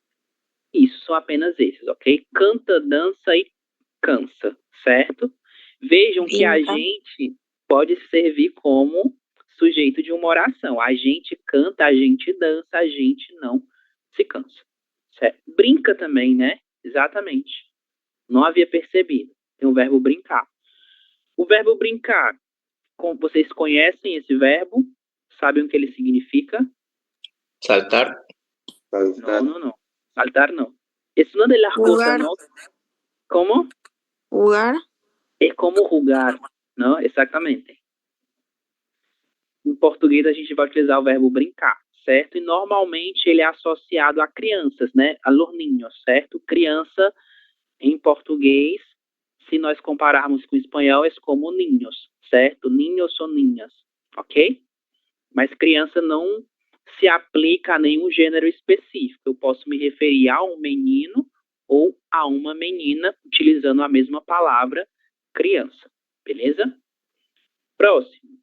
Isso, são apenas esses, ok? Canta, dança e cansa, certo? Vejam que a gente pode servir como sujeito de uma oração. A gente canta, a gente dança, a gente não se cansa. Certo? Brinca também, né? Exatamente. Não havia percebido. Tem o verbo brincar. O verbo brincar, vocês conhecem esse verbo? Sabem o que ele significa? Saltar. No. Saltar no. Es una de las cosas, ¿no? ¿Cómo? Jugar. É como jugar, não? Exatamente. Em português a gente vai utilizar o verbo brincar, certo? E normalmente ele é associado a crianças, né? A los niños, certo? Criança em português, se nós compararmos com o espanhol, é como niños, certo? Niños ou niñas, ok? Mas criança não se aplica a nenhum gênero específico. Eu posso me referir a um menino ou a uma menina, utilizando a mesma palavra criança, beleza? Próximo.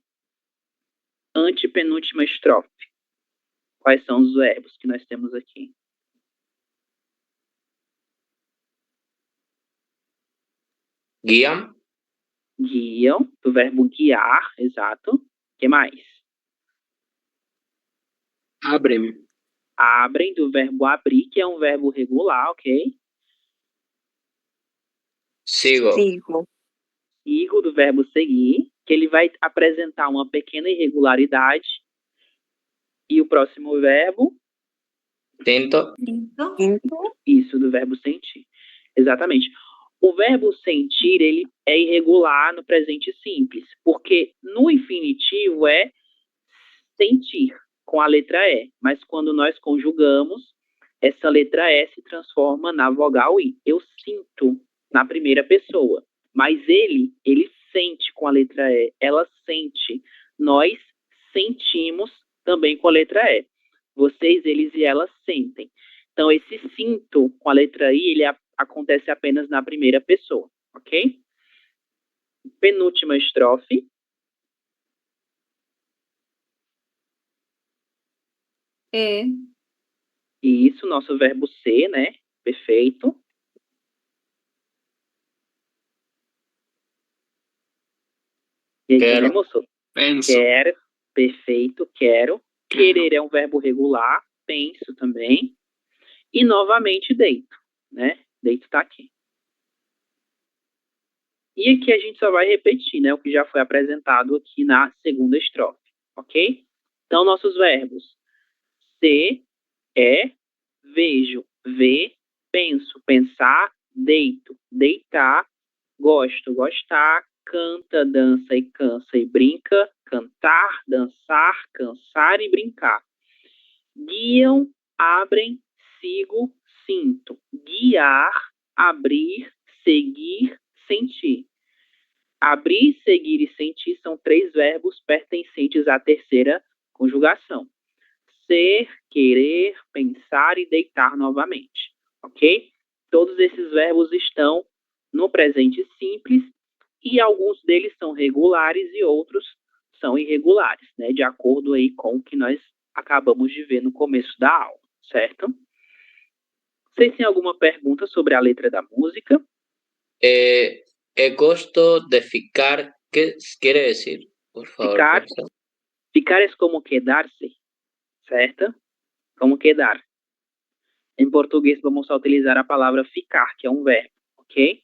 Antepenúltima estrofe. Quais são os verbos que nós temos aqui? Guiam. Guiam, do verbo guiar, exato. O que mais? Abrem. Abrem, do verbo abrir, que é um verbo regular, ok? Sigo. Sigo, do verbo seguir, que ele vai apresentar uma pequena irregularidade. E o próximo verbo? Tinto. Isso, do verbo sentir. Exatamente. O verbo sentir, ele é irregular no presente simples, porque no infinitivo é sentir, com a letra E. Mas quando nós conjugamos, essa letra E se transforma na vogal I. Eu sinto na primeira pessoa. Mas ele sente com a letra E. Ela sente. Nós sentimos também com a letra E. Vocês, eles e elas sentem. Então, esse sinto com a letra I, ele acontece apenas na primeira pessoa, ok? Penúltima estrofe. Isso, nosso verbo ser, né? Perfeito. E aí, Quero. moço? Penso. Quero, perfeito, quero. Querer é um verbo regular, penso também. E, novamente, deito, né? Deito tá aqui. E aqui a gente só vai repetir, né? O que já foi apresentado aqui na segunda estrofe, ok? Então, nossos verbos. Ser, é, vejo, ver, penso, pensar, deito, deitar, gosto, gostar, canta, dança e cansa e brinca, cantar, dançar, cansar e brincar. Guiam, abrem, sigo, sinto. Guiar, abrir, seguir, sentir. Abrir, seguir e sentir são 3 verbos pertencentes à terceira conjugação. Ser, querer, pensar e deitar novamente, ok? Todos esses verbos estão no presente simples e alguns deles são regulares e outros são irregulares, né? De acordo aí com o que nós acabamos de ver no começo da aula, certo? Vocês têm alguma pergunta sobre a letra da música? Gosto de ficar. ¿Qué quiere decir? Por favor. Ficar é como quedar-se, certo? Como quedar. Em português, vamos utilizar a palavra ficar, que é um verbo, ok?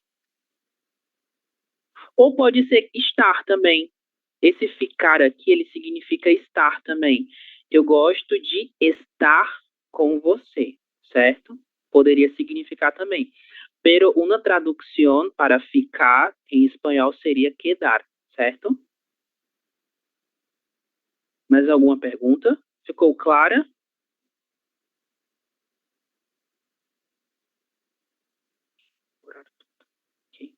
Ou pode ser estar também. Esse ficar aqui, ele significa estar também. Eu gosto de estar com você, certo? Poderia significar também. Pero uma tradução para ficar em espanhol seria quedar, certo? Mais alguma pergunta? Ficou clara? Ok.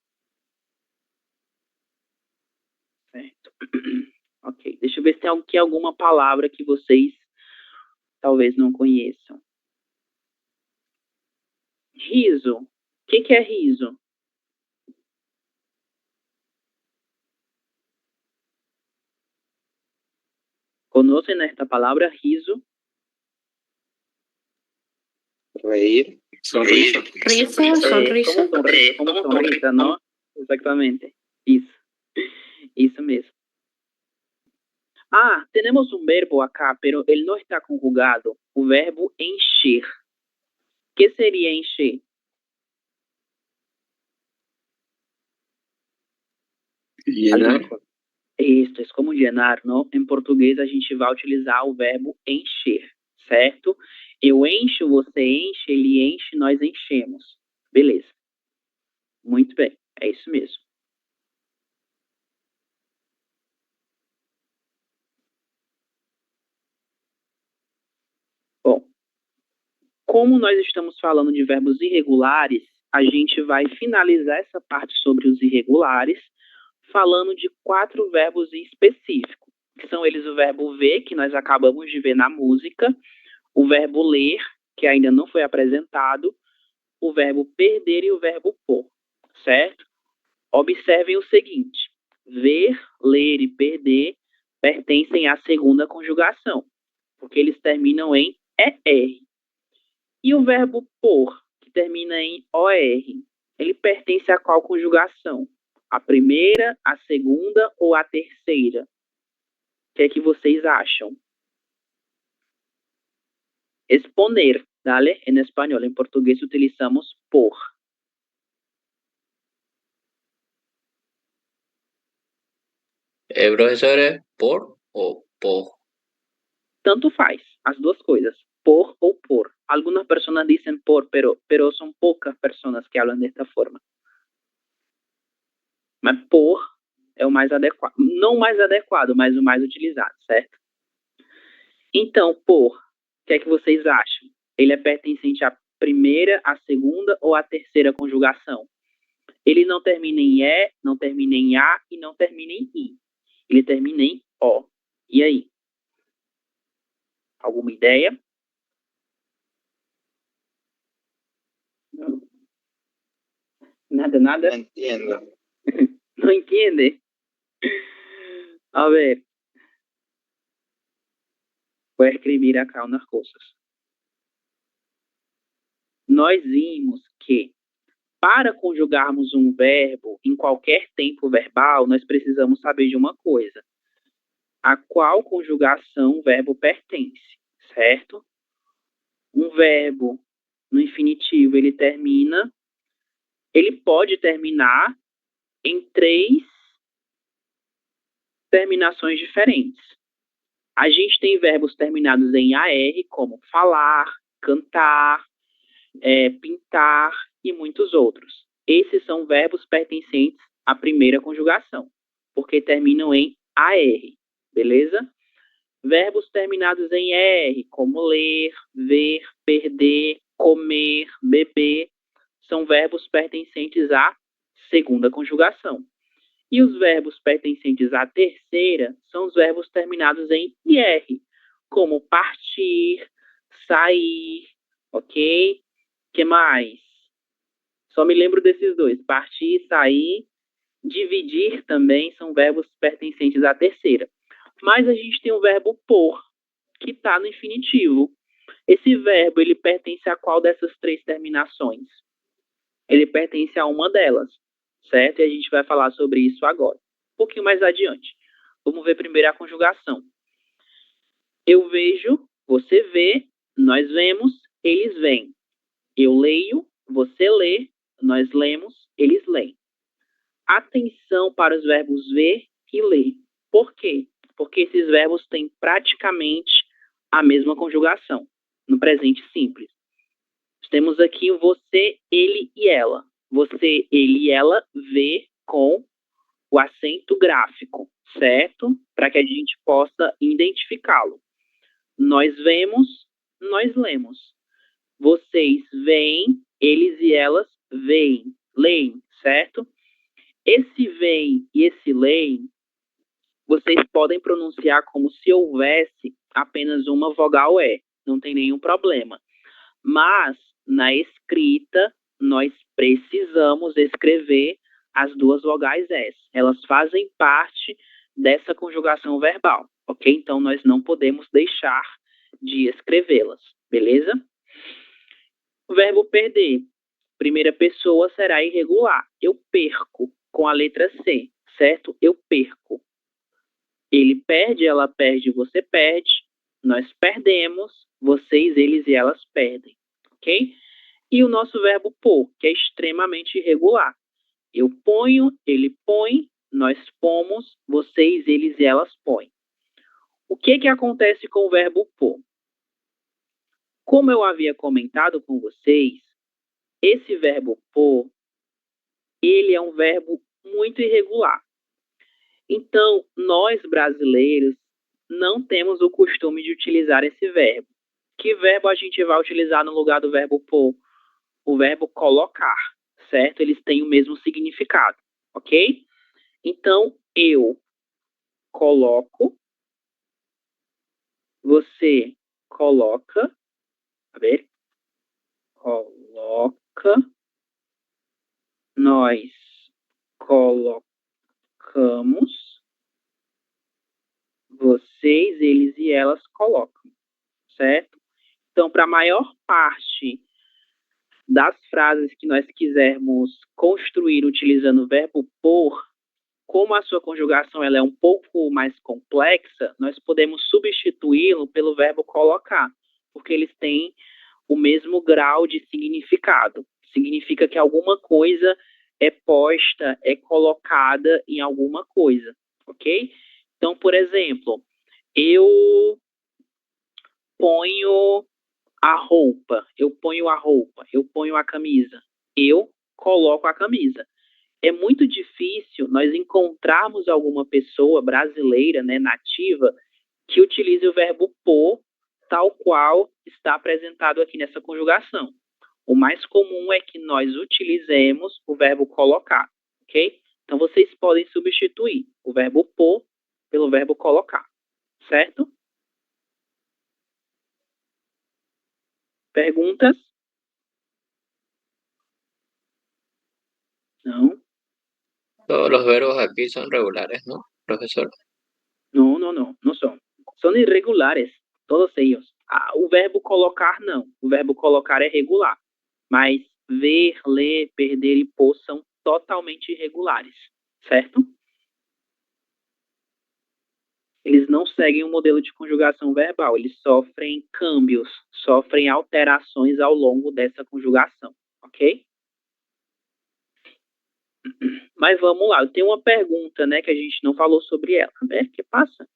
Certo. Ok. Deixa eu ver se tem aqui alguma palavra que vocês talvez não conheçam. Riso. O que é riso? ¿Conocen esta palabra, riso? Reír. Sonrisa. Sonrisa. Como sonrisa, ¿no? Exactamente. Isso mesmo. Ah, tenemos un verbo acá, pero él no está conjugado. O verbo encher. ¿Qué sería encher? Llenar. Esto es como llenar, não? Em português, a gente vai utilizar o verbo encher, certo? Eu encho, você enche, ele enche, nós enchemos. Beleza. Muito bem, é isso mesmo. Bom, como nós estamos falando de verbos irregulares, a gente vai finalizar essa parte sobre os irregulares falando de 4 verbos em específico, que são eles o verbo ver, que nós acabamos de ver na música, o verbo ler, que ainda não foi apresentado, o verbo perder e o verbo pôr, certo? Observem o seguinte: ver, ler e perder pertencem à segunda conjugação, porque eles terminam em ER. E o verbo pôr, que termina em OR, ele pertence a qual conjugação? A primeira, a segunda ou a terceira? O que é que vocês acham? Exponer, ¿vale? En español, en portugués utilizamos por. Profesores, por o por. Tanto faz, as duas coisas, por ou por. Algunas personas dicen por, pero son pocas personas que hablan de esta forma. Mas por é o mais adequado, não o mais adequado, mas o mais utilizado, certo? Então, por, o que é que vocês acham? Ele é pertencente à primeira, à segunda ou à terceira conjugação? Ele não termina em E, não termina em A e não termina em I. Ele termina em O. E aí? Alguma ideia? Não. Nada, nada? No entiendo. ¿No entiende? A ver. Vou escrever acá umas coisas. Nós vimos que para conjugarmos um verbo em qualquer tempo verbal, nós precisamos saber de uma coisa. A qual conjugação o verbo pertence, certo? Um verbo no infinitivo, ele pode terminar em 3 terminações diferentes. A gente tem verbos terminados em AR, como falar, cantar, pintar e muitos outros. Esses são verbos pertencentes à primeira conjugação, porque terminam em AR, beleza? Verbos terminados em R, como ler, ver, perder, comer, beber, são verbos pertencentes à segunda conjugação. E os verbos pertencentes à terceira são os verbos terminados em IR, como partir, sair, ok? Que mais? Só me lembro desses dois. Partir, sair, dividir também são verbos pertencentes à terceira. Mas a gente tem o verbo pôr, que está no infinitivo. Esse verbo, ele pertence a qual dessas 3 terminações? Ele pertence a uma delas, certo? E a gente vai falar sobre isso agora, um pouquinho mais adiante. Vamos ver primeiro a conjugação. Eu vejo, você vê, nós vemos, eles veem. Eu leio, você lê, nós lemos, eles leem. Atenção para os verbos ver e ler. Por quê? Porque esses verbos têm praticamente a mesma conjugação, no presente simples. Temos aqui o você, ele e ela. Você, ele e ela vê com o acento gráfico, certo? Para que a gente possa identificá-lo. Nós vemos, nós lemos. Vocês veem, eles e elas veem, leem, certo? Esse veem e esse leem, vocês podem pronunciar como se houvesse apenas uma vogal E, não tem nenhum problema. Mas, na escrita, nós precisamos escrever as 2 vogais S. Elas fazem parte dessa conjugação verbal, ok? Então, nós não podemos deixar de escrevê-las, beleza? O verbo perder. Primeira pessoa será irregular. Eu perco, com a letra C, certo? Eu perco. Ele perde, ela perde, você perde. Nós perdemos, vocês, eles e elas perdem, ok? E o nosso verbo pôr, que é extremamente irregular. Eu ponho, ele põe, nós pomos, vocês, eles e elas põem. O que acontece com o verbo pôr? Como eu havia comentado com vocês, esse verbo pôr, ele é um verbo muito irregular. Então, nós brasileiros não temos o costume de utilizar esse verbo. Que verbo a gente vai utilizar no lugar do verbo pôr? O verbo colocar, certo? Eles têm o mesmo significado, ok? Então, eu coloco, você coloca, a ver? Coloca, nós colocamos, vocês, eles e elas colocam, certo? Então, para a maior parte das frases que nós quisermos construir utilizando o verbo pôr, como a sua conjugação ela é um pouco mais complexa, nós podemos substituí-lo pelo verbo colocar, porque eles têm o mesmo grau de significado. Significa que alguma coisa é posta, é colocada em alguma coisa, ok? Então, por exemplo, eu ponho a roupa, eu ponho a camisa, eu coloco a camisa. É muito difícil nós encontrarmos alguma pessoa brasileira, né, nativa, que utilize o verbo pôr tal qual está apresentado aqui nessa conjugação. O mais comum é que nós utilizemos o verbo colocar, ok? Então, vocês podem substituir o verbo pôr pelo verbo colocar, certo? Perguntas? Não? Todos los verbos aquí son regulares, ¿no, profesor? No son. Son irregulares, todos ellos. O verbo colocar, não. O verbo colocar é regular. Mas ver, ler, perder e pôr são totalmente irregulares, certo? Eles não seguem um modelo de conjugação verbal, eles sofrem câmbios, sofrem alterações ao longo dessa conjugação, ok? Mas vamos lá, eu tenho uma pergunta, né, que a gente não falou sobre ela. A ver, que passa?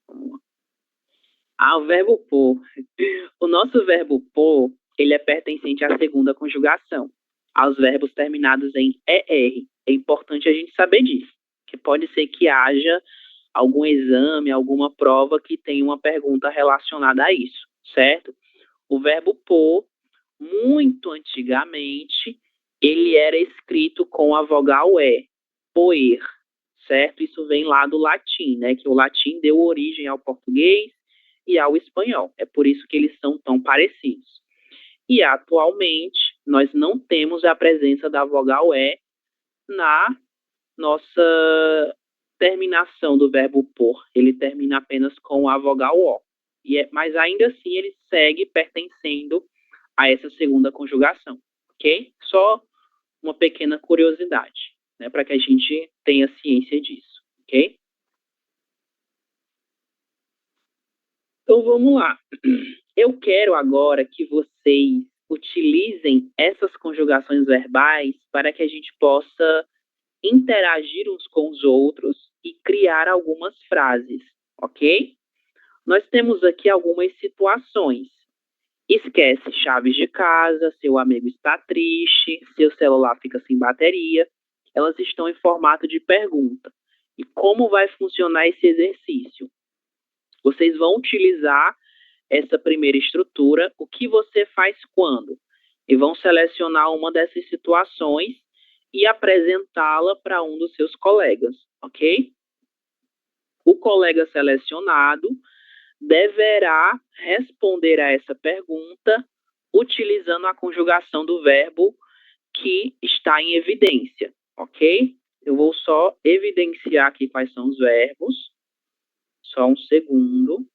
Vamos lá. O verbo pôr. O nosso verbo pôr, ele é pertencente à segunda conjugação, aos verbos terminados em ER. É importante a gente saber disso, que pode ser que haja algum exame, alguma prova que tenha uma pergunta relacionada a isso, certo? O verbo pôr, muito antigamente, ele era escrito com a vogal E, poer, certo? Isso vem lá do latim, né? Que o latim deu origem ao português e ao espanhol. É por isso que eles são tão parecidos. E atualmente, nós não temos a presença da vogal E na nossa terminação do verbo pôr. Ele termina apenas com a vogal O. Mas ainda assim, ele segue pertencendo a essa segunda conjugação, ok? Só uma pequena curiosidade, né, para que a gente tenha ciência disso, ok? Então, vamos lá. Eu quero agora que vocês utilizem essas conjugações verbais para que a gente possa interagir uns com os outros e criar algumas frases, ok? Nós temos aqui algumas situações. Esquece chaves de casa, seu amigo está triste, seu celular fica sem bateria. Elas estão em formato de pergunta. E como vai funcionar esse exercício? Vocês vão utilizar essa primeira estrutura. O que você faz quando? E vão selecionar uma dessas situações e apresentá-la para um dos seus colegas, ok? O colega selecionado deverá responder a essa pergunta utilizando a conjugação do verbo que está em evidência, ok? Eu vou só evidenciar aqui quais são os verbos. Só um segundo.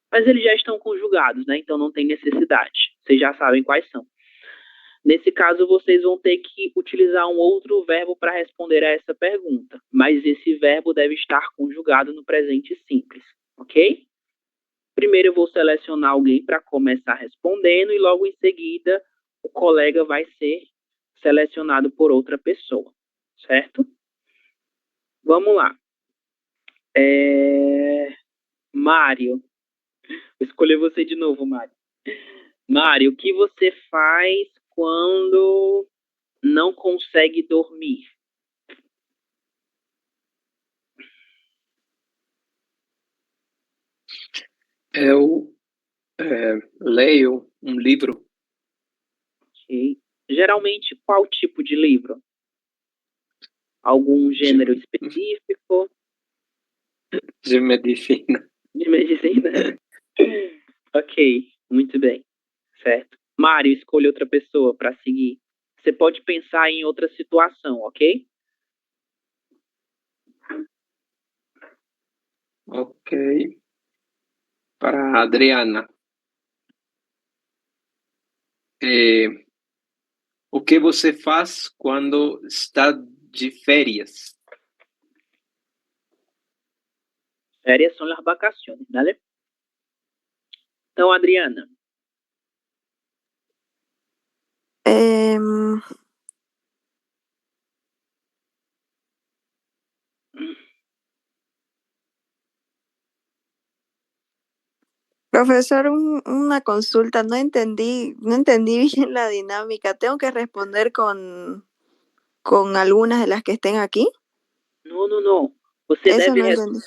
Mas eles já estão conjugados, né? Então não tem necessidade. Vocês já sabem quais são. Nesse caso, vocês vão ter que utilizar um outro verbo para responder a essa pergunta. Mas esse verbo deve estar conjugado no presente simples. Ok? Primeiro eu vou selecionar alguém para começar respondendo e logo em seguida o colega vai ser selecionado por outra pessoa, certo? Vamos lá. Mário. Vou escolher você de novo, Mário. Mário, o que você faz quando não consegue dormir? Eu leio um livro Ok. Geralmente, qual tipo de livro? Algum gênero específico? de medicina. De medicina? Ok, muito bem. Certo. Mário, escolha outra pessoa para seguir. Você pode pensar em outra situação, ok? Ok. Para a Adriana. O que você faz quando está de férias? Férias son las vacaciones, ¿vale? Então, Adriana. Profesor, una consulta, no entendí bien la dinámica. ¿Tengo que responder con algunas de las que estén aquí? Não. Você Eso deve no entendí.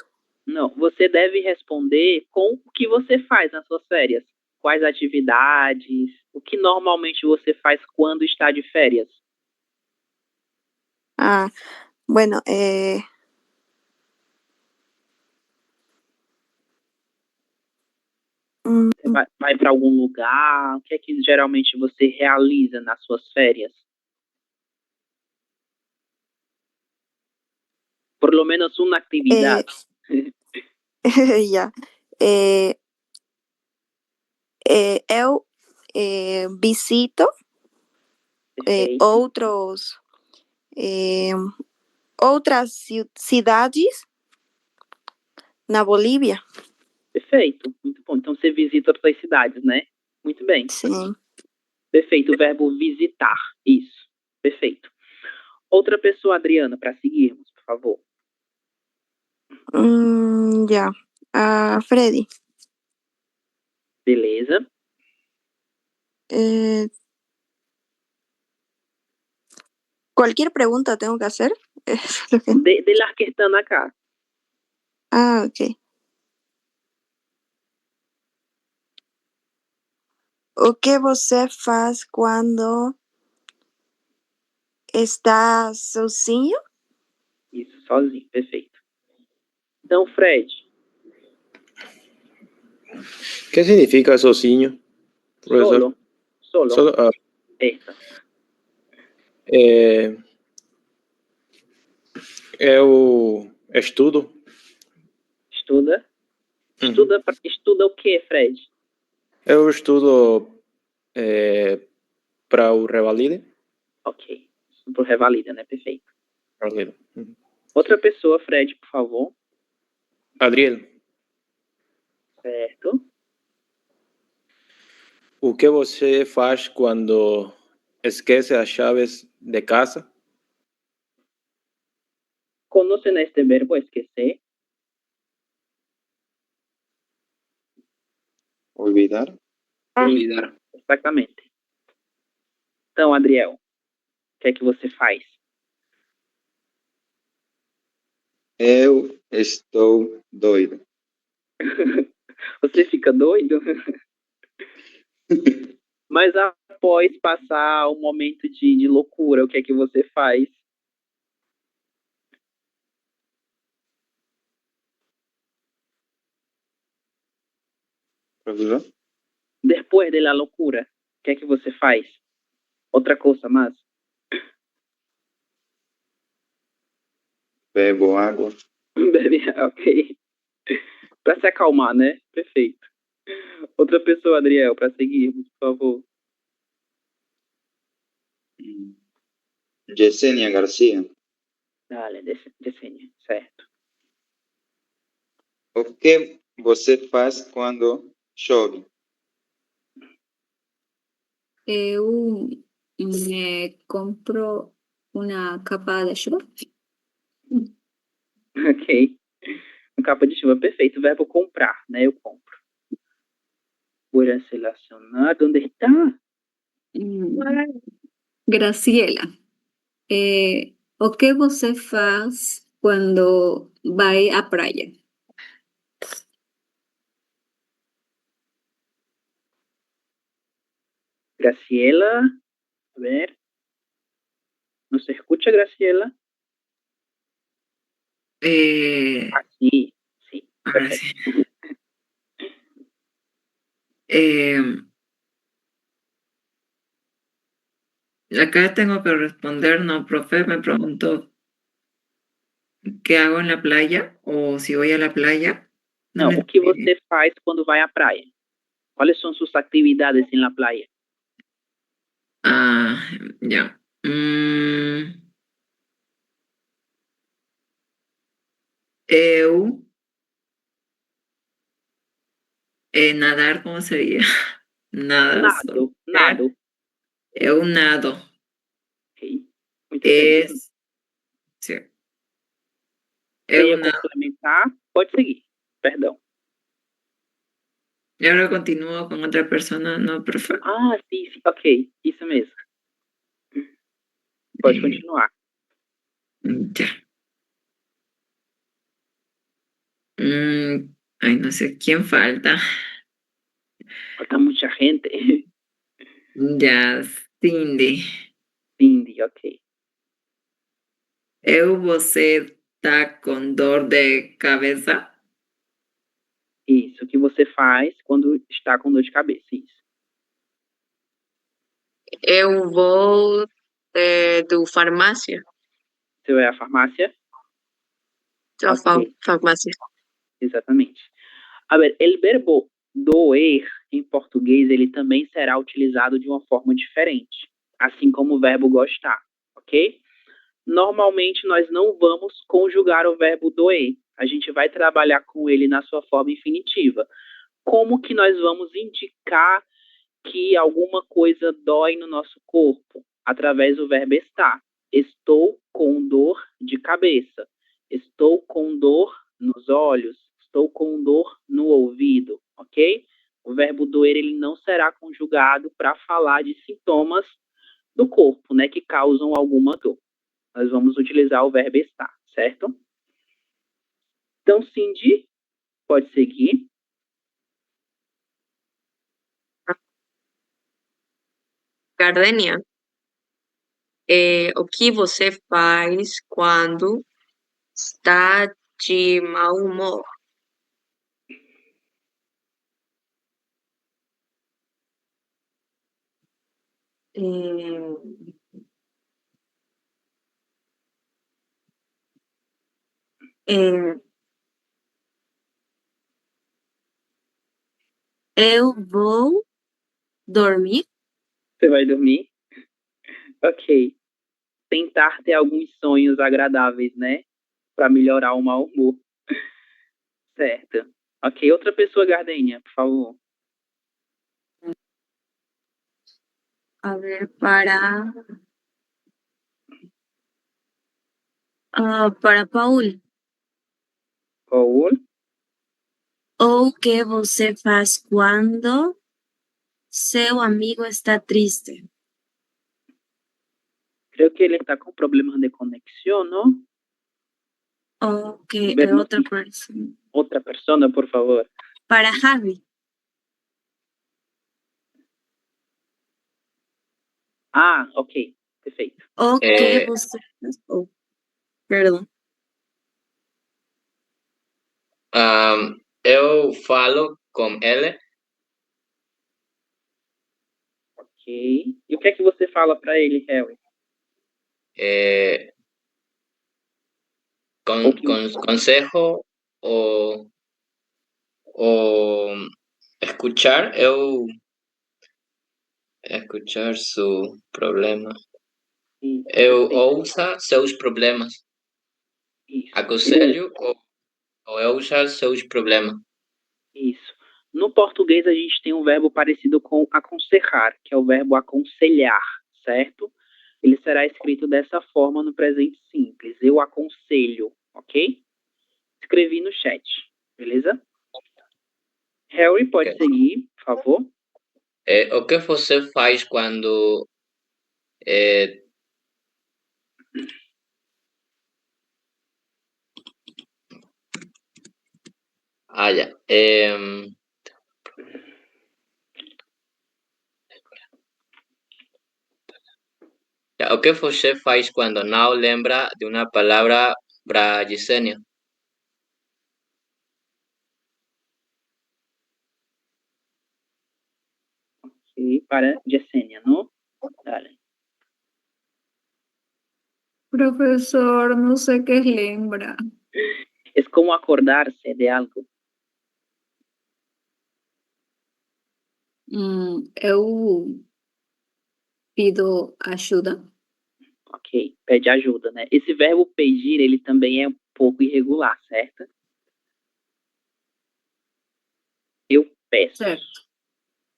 Não, você deve responder com o que você faz nas suas férias. Quais atividades, o que normalmente você faz quando está de férias? Ah, bueno, Você vai para algum lugar? O que é que geralmente você realiza nas suas férias? Por lo menos uma atividade. ya. Eu visito outras cidades na Bolívia. Perfeito, muito bom. Então você visita outras cidades, né? Muito bem. Sim. Perfeito, o verbo visitar. Isso, perfeito. Outra pessoa, Adriana, para seguirmos, por favor. Ya. Freddy. Beleza. Cualquier pregunta tengo que hacer. De las que están acá. Ah, ok. O que você faz quando está sozinho? Isso, sozinho, perfeito. Então, Fred. O que significa sozinho, professor? Solo. Eita. Eu estudo. Estuda? Estuda o que, Fred? Eu estudo para o Revalide. Ok. Para o Revalida, né? Perfeito. Revalida. Outra pessoa, Fred, por favor. Adriel. Certo. O que você faz quando esquece as chaves de casa? ¿Conocen este verbo esquecer? Olvidar. Olvidar. Exatamente. Então, Adriel, o que é que você faz? Eu estou doido. Você fica doido? Mas após passar um momento de loucura, o que é que você faz? Professor? Depois de la loucura, o que é que você faz? Outra coisa mais? Bebo água. Bebe, ok. Para se acalmar, né? Perfeito. Outra pessoa, Adriel, para seguirmos, por favor. Yesenia Garcia. Dale, Yesenia, certo. O que você faz quando chove? Eu me compro uma capa de chuva. Ok. Uma capa de chuva, perfeito. O verbo comprar, né? Eu compro. Voy a selecionar. ¿Dónde está? Graciela, o que você faz quando vai à praia? Graciela. A ver. ¿No se escucha, Graciela? Ah, sí. Sí. Ahora Perfecto. sí. Acá tengo que responder, no, profe, me preguntó qué hago en la playa o si voy a la playa. No Não, le o que entendí. você faz quando vai à praia? Quais são suas atividades em la playa? Ah, ya. Eu nadar, ¿cómo sería? Nada, Nado. Nado. Eu nado. Ok. Muito bem. Sí. Você ia Eu nado. complementar? Pode seguir. Perdão. Y ahora continúo con otra persona, no, profe. Ah, sim, sim. Ok. Isso mesmo. Pode continuar. Ya. Ay, no sé quién falta. Falta muita gente. Ya, Cindy. Cindy, ok. Você tá com dor de cabeça? Isso. O que você faz quando está com dor de cabeça? Isso. Eu vou do farmácia. Você vai à farmácia? Da Ok. farmácia. Exatamente. A ver, el verbo doer, em português, ele também será utilizado de uma forma diferente, assim como o verbo gostar, ok? Normalmente, nós não vamos conjugar o verbo doer. A gente vai trabalhar com ele na sua forma infinitiva. Como que nós vamos indicar que alguma coisa dói no nosso corpo? Através do verbo estar. Estou com dor de cabeça. Estou com dor nos olhos. Estou com dor no ouvido, ok? O verbo doer ele não será conjugado para falar de sintomas do corpo, né, que causam alguma dor. Nós vamos utilizar o verbo estar, certo? Então, Cindy, pode seguir. Gardenia, o que você faz quando está de mau humor? Eu vou dormir. Você vai dormir? Ok. Tentar ter alguns sonhos agradáveis, né? Para melhorar o mau humor. Certo. Ok, outra pessoa, Gardenia, por favor. A ver, para Paul. Paul. O que você faz quando seu amigo está triste? Creo que ele está com problemas de conexão, não? Ok, Ver- outra persona. Outra persona, por favor. Para Javi. Ah, ok. Perfeito. O que você faz... Oh, perdão. Eu falo com ele. Ok. E o que é que você fala para ele, Harry? Consejo o escuchar, escuchar su problema. Eu ouça seus problemas. Isso. Aconselho ou eu ouça seus problemas. Isso. No português, a gente tem um verbo parecido com aconselhar, que é o verbo aconselhar, certo? Ele será escrito dessa forma no presente simples. Eu aconselho, ok? Escrevi no chat, beleza? Harry, pode seguir, por favor. O que você faz quando ya. O que você faz quando não lembra de uma palavra para Gisenia? Sí, para Yesenia, ¿no? Dale. Profesor, no sé qué es lembra. Es como acordarse de algo. Eu pido ajuda. Ok, pede ajuda, né? Esse verbo pedir, ele também é um pouco irregular, certo? Eu peço. Certo.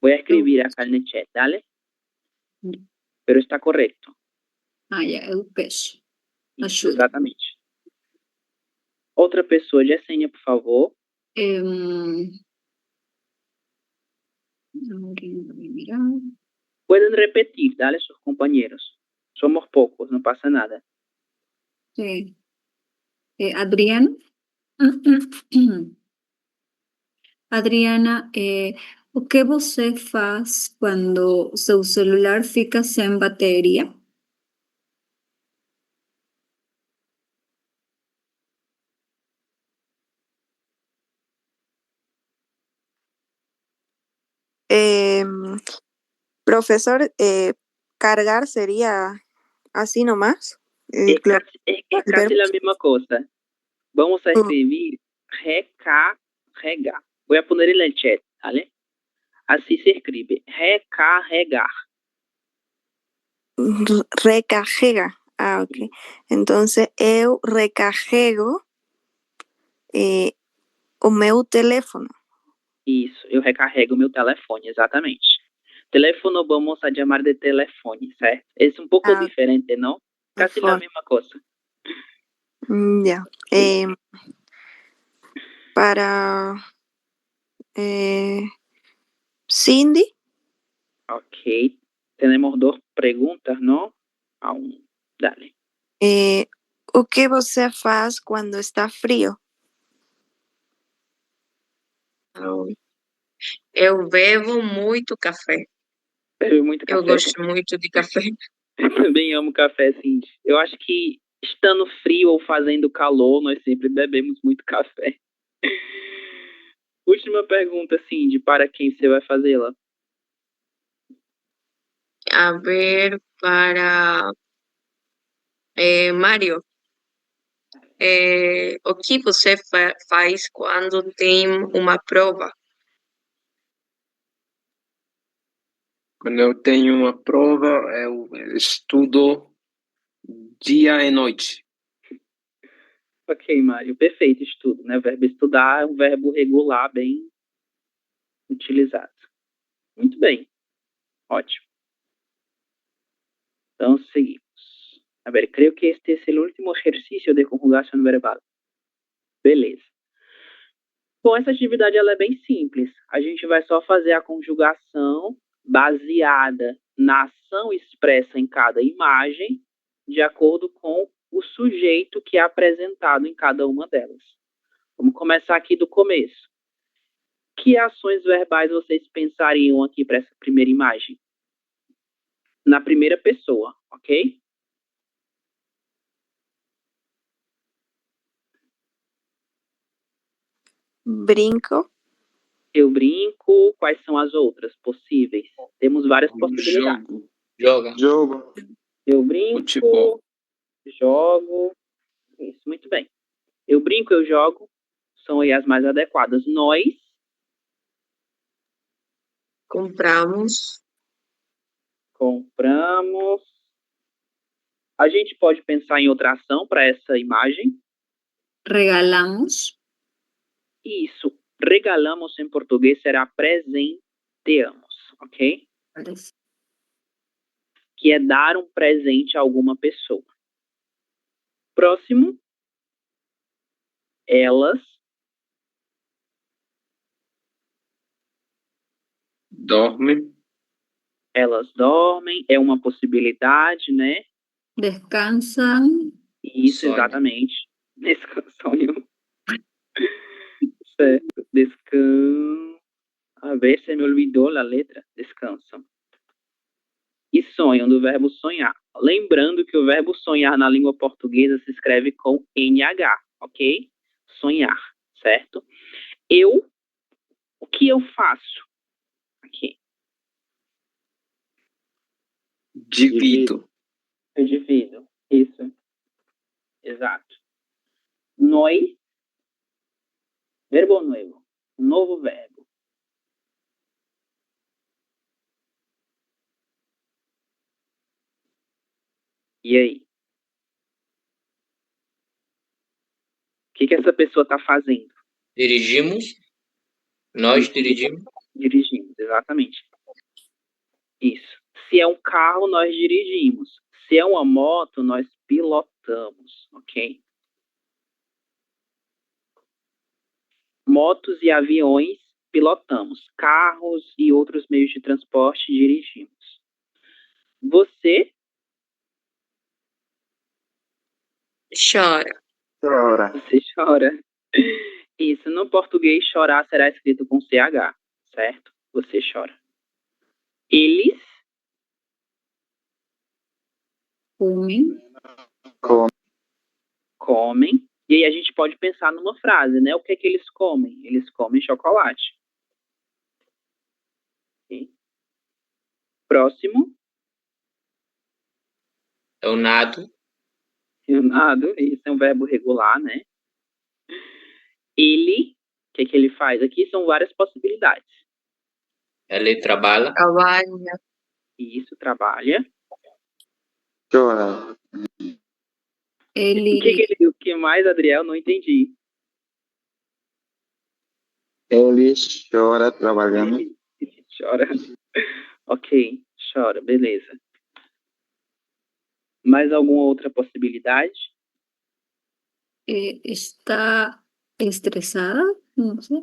Voy a escribir acá en el chat, ¿dale? Pero está correcto. Ya, eu peço. Isso, Ajuda. exatamente. Outra pessoa, Yesenia, por favor. Pueden repetir, dale, sus compañeros. Somos pocos, no pasa nada. Sí. Adriana. Adriana, o que você faz quando seu celular fica sem bateria? Profesor, cargar sería así nomás. Es casi la misma cosa. Vamos a escribir recarregar. Voy a poner en el chat, ¿vale? Así se escribe, recarregar. Recarrega. Ok. Entonces, eu recarrego o meu telefone. Isso, eu recarrego meu telefone, exatamente. Teléfono vamos a llamar de telefone, certo? Es un poco diferente, ¿no? Casi la misma cosa. Ya. Para Cindy. Ok. Tenemos dos preguntas, ¿no? Aún. Dale. O que você faz quando está frio? Eu bebo muito café. Bebe muito café. Eu gosto muito de café. Eu também amo café, Cindy. Eu acho que estando frio ou fazendo calor, nós sempre bebemos muito café. Última pergunta, Cindy, para quem você vai fazê-la? A ver, para Mário. O que você faz quando tem uma prova? Quando eu tenho uma prova, eu estudo dia e noite. Ok, Mário, perfeito, estudo, né? O verbo estudar é um verbo regular bem utilizado. Muito bem, ótimo. Então, seguimos. A ver, creio que este es el último ejercicio de conjugación verbal. Beleza. Bom, essa atividade ela é bem simples. A gente vai só fazer a conjugação baseada na ação expressa em cada imagem, de acordo com o sujeito que é apresentado em cada uma delas. Vamos começar aqui do começo. Que ações verbais vocês pensariam aqui para essa primeira imagem? Na primeira pessoa, ok? Brinco. Eu brinco. Quais são as outras possíveis? Temos várias possibilidades. Jogo. Eu brinco. Futebol. Jogo. Isso, muito bem. Eu brinco, eu jogo. São aí as mais adequadas. Nós compramos. A gente pode pensar em outra ação para essa imagem. Regalamos. Isso. regalamos em português será presenteamos, ok? Que é dar um presente a alguma pessoa. Próximo. Elas Dormem. Elas dormem, é uma possibilidade, né? Descansan. Isso, Sonham. exatamente. Sonham. Certo. Descansam. A ver, se me olvidou a letra. Descansam. E sonham, do verbo sonhar. Lembrando que o verbo sonhar na língua portuguesa se escreve com NH, ok? Sonhar, certo? O que eu faço? Aqui. Divido. Eu divido. Isso. Exato. Nós. Verbo novo. Novo verbo. E aí? O que essa pessoa está fazendo? Dirigimos. Nós dirigimos. Dirigimos, exatamente. Isso. Se é um carro, nós dirigimos. Se é uma moto, nós pilotamos, ok? Motos e aviões, pilotamos. Carros e outros meios de transporte, dirigimos. Você Chora. Chora. Você chora. Isso, no português, chorar será escrito com CH, certo? Você chora. Eles comem. E aí a gente pode pensar numa frase, né? O que é que eles comem? Eles comem chocolate. Okay. Próximo. Eu nado. Eu nado. Isso é um verbo regular, né? Ele, o que é que ele faz? Aqui são várias possibilidades. Ele trabalha. Trabalha. Isso, trabalha. Chora. O que mais, Adriel? Não entendi. Ele chora trabalhando. Chora. Ok, chora, beleza. Mais alguma outra possibilidade? Está estressada, não sei.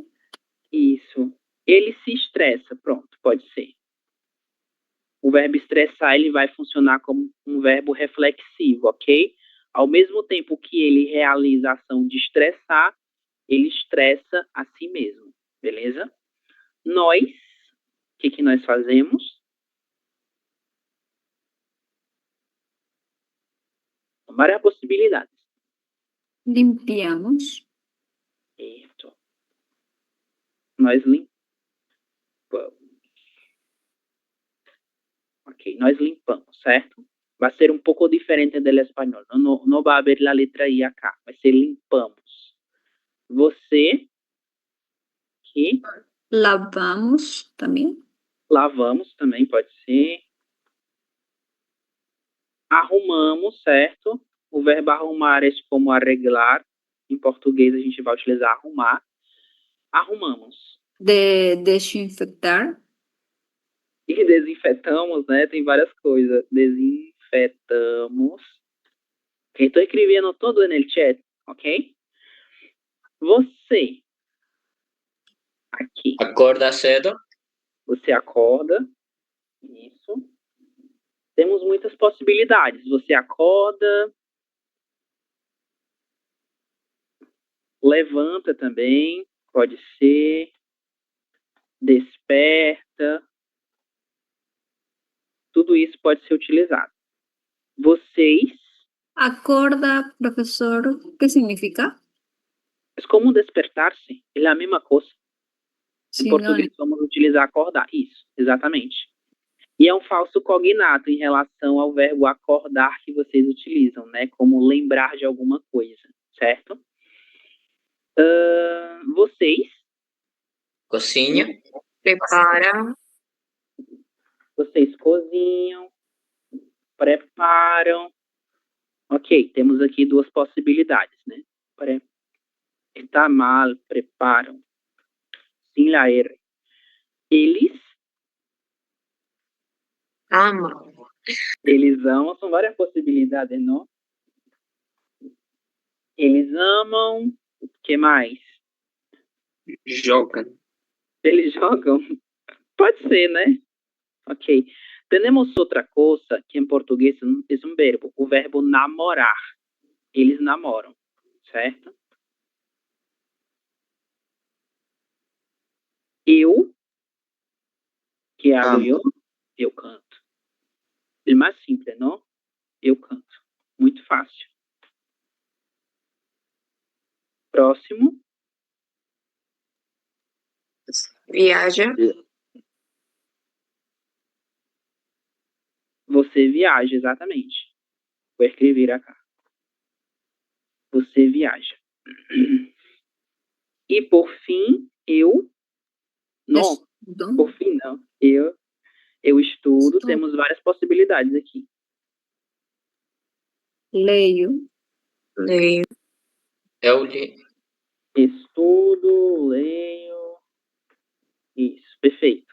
Isso. Ele se estressa, pronto, pode ser. O verbo estressar, ele vai funcionar como um verbo reflexivo, ok? Ao mesmo tempo que ele realiza a ação de estressar, ele estressa a si mesmo, beleza? Nós, o que nós fazemos? Várias possibilidades. Limpiamos. Certo. Nós limpamos. Ok, nós limpamos, certo? Vai ser um pouco diferente do espanhol. Não vai haver a letra I acá. Vai ser limpamos. Você que Lavamos também. lavamos também, pode ser. Arrumamos, certo? O verbo arrumar é como arreglar. Em português a gente vai utilizar arrumar. Arrumamos. Desinfectar. E desinfetamos, né? Tem várias coisas. Desinfetamos. Estou escrevendo todo no chat, ok? Você. Aqui. Acorda cedo. Você acorda. Isso. Temos muitas possibilidades. Você acorda. Levanta também. Pode ser. Desperta. Tudo isso pode ser utilizado. Vocês. Acorda, professor. O que significa? É como despertar-se. Ele é a mesma coisa. Em Sim, português, vamos utilizar acordar. Isso, exatamente. E é um falso cognato em relação ao verbo acordar que vocês utilizam, né? Como lembrar de alguma coisa, certo? Vocês. Cozinha. Prepara. Vocês cozinham. Preparam. Ok, temos aqui duas possibilidades, né? Está mal, preparam. sin la R. Eles Amam. Eles amam, são várias possibilidades, não? Eles amam, o que mais? Jogam. Eles jogam? Pode ser, né? Ok. Temos outra coisa que em português é um verbo, o verbo namorar. Eles namoram, certo? Eu, que hago eu canto. É mais simples, não? Eu canto. Muito fácil. Próximo. Viaja. Você viaja, exatamente. Vou escrever acá. Você viaja. E por fim, eu... Não, por fim não. Eu estudo. Temos várias possibilidades aqui. Leio. Leio. Eu li. Estudo, leio. Isso, perfeito.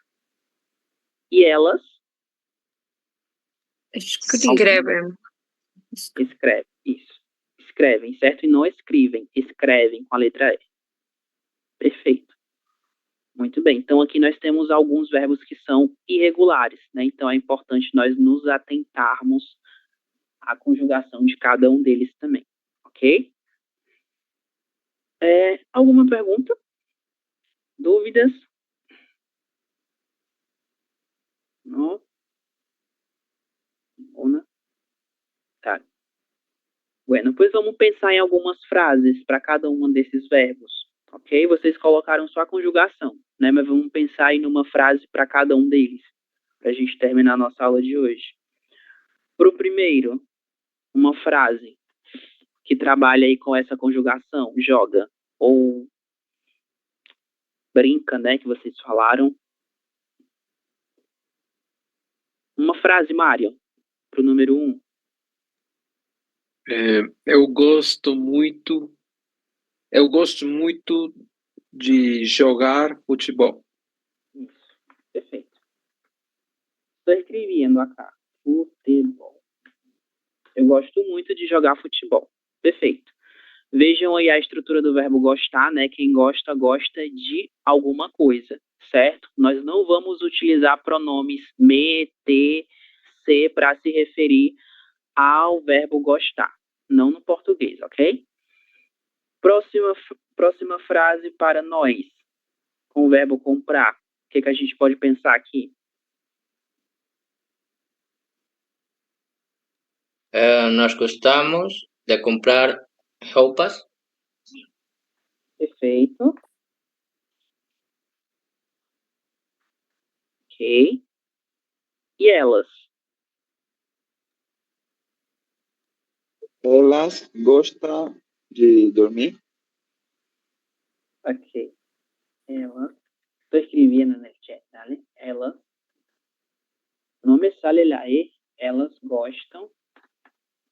E elas? Escrevem. Escrevem, isso. Escrevem, certo? E não escrevem. Escrevem com a letra E. Perfeito. Muito bem. Então, aqui nós temos alguns verbos que são irregulares, né? Então, é importante nós nos atentarmos à conjugação de cada um deles também. Ok? Alguma pergunta? Dúvidas? Não? Una? Tá. Bueno, pois vamos pensar em algumas frases para cada um desses verbos. Ok? Vocês colocaram só a conjugação, né? Mas vamos pensar em uma frase para cada um deles, para a gente terminar a nossa aula de hoje. Para o primeiro, uma frase que trabalha aí com essa conjugação, joga ou brinca, né? Que vocês falaram. Uma frase, Mário, para o número 1. Eu gosto muito de jogar futebol. Isso, perfeito. Estou escrevendo acá. Futebol. Eu gosto muito de jogar futebol. Perfeito. Vejam aí a estrutura do verbo gostar, né? Quem gosta, gosta de alguma coisa, certo? Nós não vamos utilizar pronomes me, te, se para se referir ao verbo gostar. Não no português, ok? Próxima frase para nós. Com o verbo comprar. O que a gente pode pensar aqui? Nós gostamos de comprar roupas. Perfeito. Ok. E elas? Elas gostam de dormir. Ok. Elas. Estou escrevendo no chat, ¿vale? Elas. No me sale la E. Elas gostam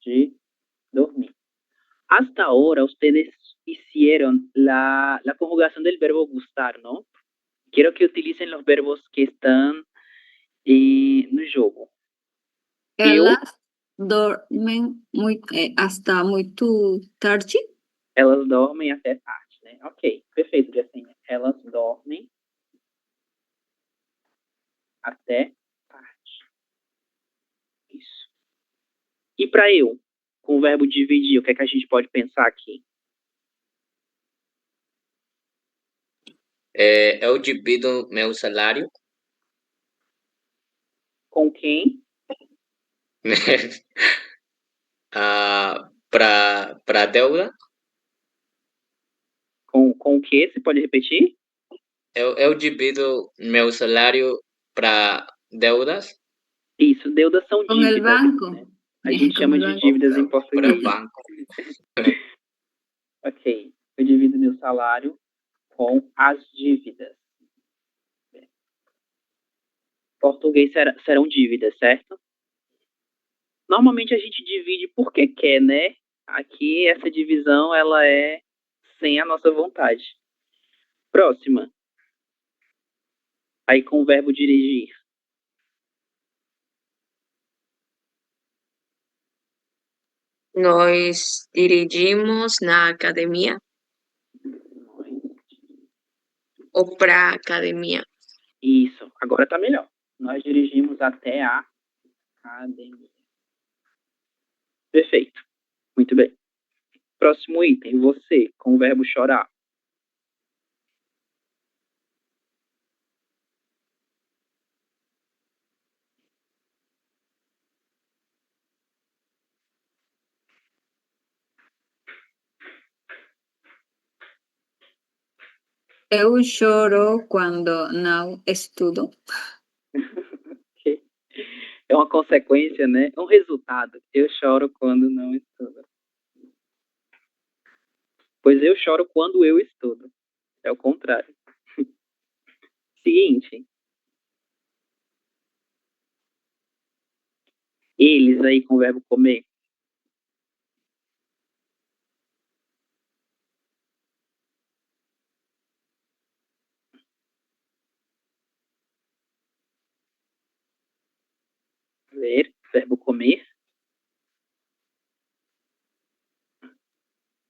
de dormir. Hasta ahora ustedes hicieron la conjugación del verbo gustar, ¿no? Quiero que utilicen los verbos que están no jogo. Elas dormem hasta muito tarde? Elas dormem até tarde, né? Ok, perfeito, Jacinha. Elas dormem até tarde. Isso. E para eu, com o verbo dividir, o que é que a gente pode pensar aqui? Eu divido meu salário. Com quem? Para deuda. Com o que? Você pode repetir? Eu divido meu salário para deudas. Isso, deudas são dívidas. Com o banco. Né? A gente chama de dívidas em português. Para banco. Ok, eu divido meu salário com as dívidas. Português serão dívidas, certo? Normalmente a gente divide porque quer, né? Aqui essa divisão ela é sem a nossa vontade. Próxima. Aí com o verbo dirigir. Nós dirigimos na academia ou para a academia? Isso, agora tá melhor. Nós dirigimos até a academia. Perfeito. Muito bem. Próximo item, você, com o verbo chorar. Eu choro quando não estudo. É uma consequência, né? É um resultado. Eu choro quando não estudo. Pois eu choro quando eu estudo. É o contrário. Seguinte. Eles aí com o verbo comer. Ver, verbo comer.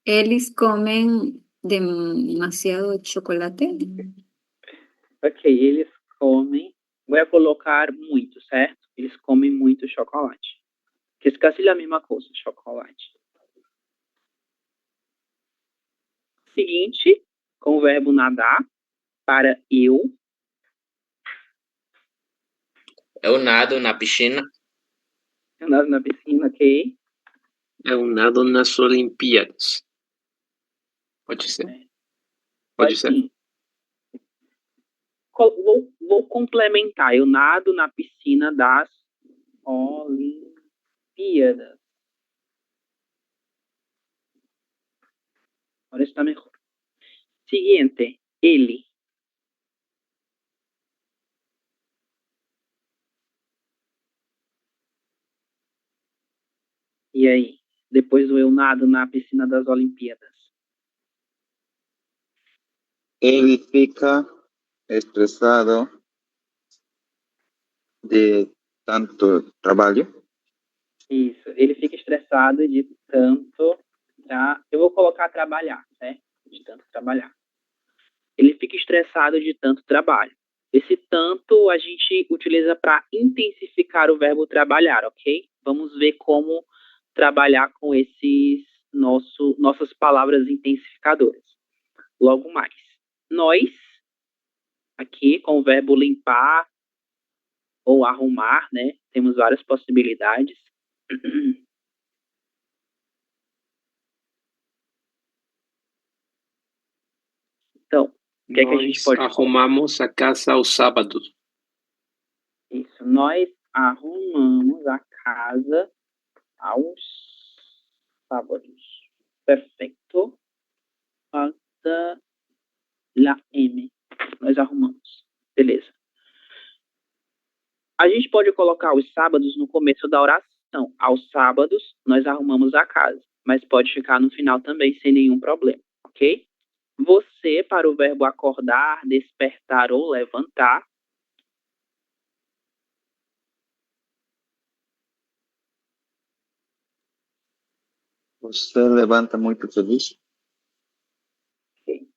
Eles comem demasiado chocolate. Ok, eles comem. Voy colocar muito, certo? Eles comem muito chocolate. Que es casi la misma coisa, chocolate. Seguinte, com o verbo nadar, para eu. Eu nado na piscina. Eu nado na piscina, ok? Eu nado nas Olimpíadas. Pode ser? Pode ser? Sim. Vou complementar. Eu nado na piscina das Olimpíadas. Agora está melhor. Siguiente, ele. E aí? Depois do eu nado na piscina das Olimpíadas. Ele fica estressado de tanto trabalho. Isso. Ele fica estressado de tanto... Eu vou colocar trabalhar, certo? De tanto trabalhar. Ele fica estressado de tanto trabalho. Esse tanto a gente utiliza para intensificar o verbo trabalhar, ok? Vamos ver como trabalhar com nossas palavras intensificadoras. Logo mais. Nós, aqui com o verbo limpar ou arrumar, né? Temos várias possibilidades. Então, o que é que a gente pode... arrumamos a casa aos sábados. Isso, nós arrumamos a casa aos sábados. Perfeito. Falta la M. Nós arrumamos. Beleza. A gente pode colocar os sábados no começo da oração. Aos sábados, nós arrumamos a casa. Mas pode ficar no final também, sem nenhum problema. Ok? Você, para o verbo acordar, despertar ou levantar. Você levanta muito feliz? Ok.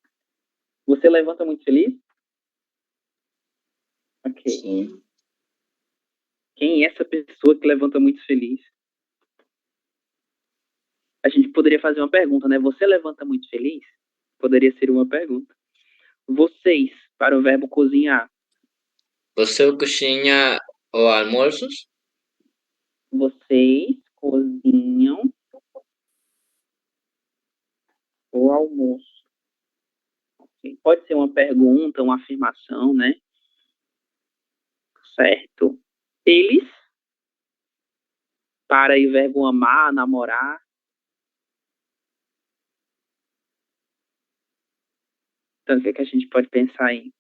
Você levanta muito feliz? Ok. Sim. Quem é essa pessoa que levanta muito feliz? A gente poderia fazer uma pergunta, né? Você levanta muito feliz? Poderia ser uma pergunta. Vocês, para o verbo cozinhar. Você cozinha o almoços? Vocês cozinham o almoço. Okay. Pode ser uma pergunta, uma afirmação, né? Certo. Eles, para o verbo amar, namorar. Então, o que é que a gente pode pensar aí?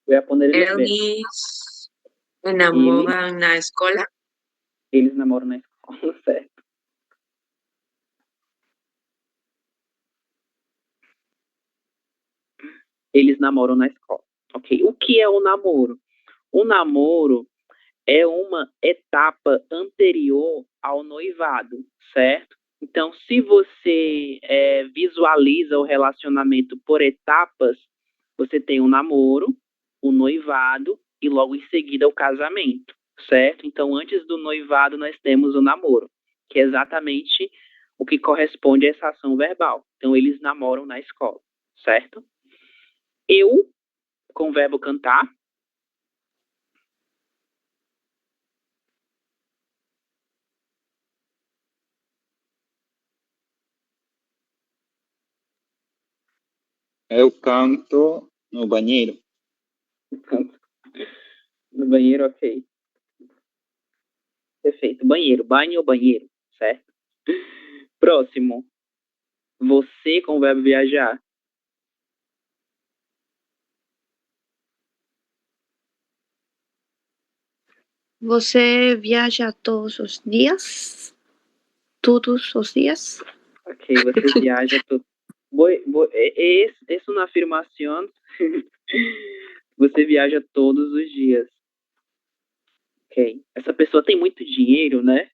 Voy a poner el verbo. Eles Enamoram na escola? Eles namoram na escola, certo? Eles namoram na escola. Ok. O que é o namoro? O namoro é uma etapa anterior ao noivado, certo? Então, se você visualiza o relacionamento por etapas, você tem o namoro, o noivado e logo em seguida o casamento, certo? Então, antes do noivado, nós temos o namoro, que é exatamente o que corresponde a essa ação verbal. Então, eles namoram na escola, certo? Eu, com o verbo cantar. Eu canto no banheiro. No banheiro, ok. Perfeito. Banheiro. Banho ou banheiro, certo? Próximo. Você com o verbo viajar. Você viaja todos os dias? Todos os dias? Ok, você viaja todo. Isso na afirmação. Você viaja todos os dias. Ok. Essa pessoa tem muito dinheiro, né?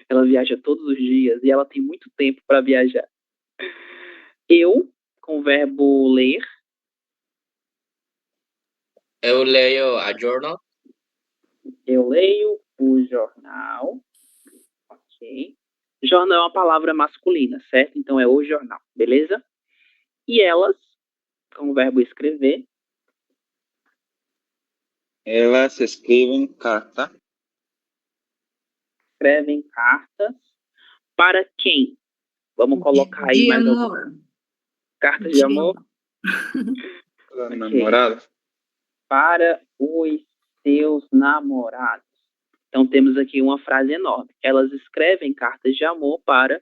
Ela viaja todos os dias e ela tem muito tempo para viajar. Eu, com o verbo ler. Eu leio a jornal. Eu leio o jornal. Ok. Jornal é uma palavra masculina, certo? Então é o jornal, beleza? E elas, com o verbo escrever. Elas escrevem carta. Escrevem cartas. Para quem? Vamos colocar aí mais amor. Cartas de amor? Para namorados. Para os seus namorados. Então temos aqui uma frase enorme. Elas escrevem cartas de amor para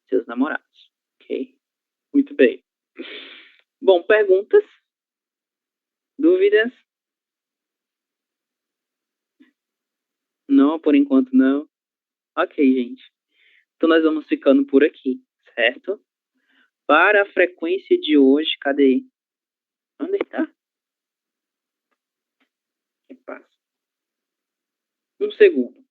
seus namorados. Ok? Muito bem. Bom, perguntas? Dúvidas? Não, por enquanto não. Ok, gente. Então nós vamos ficando por aqui, certo? Para a frequência de hoje, cadê? Onde está? Que passa? Um segundo.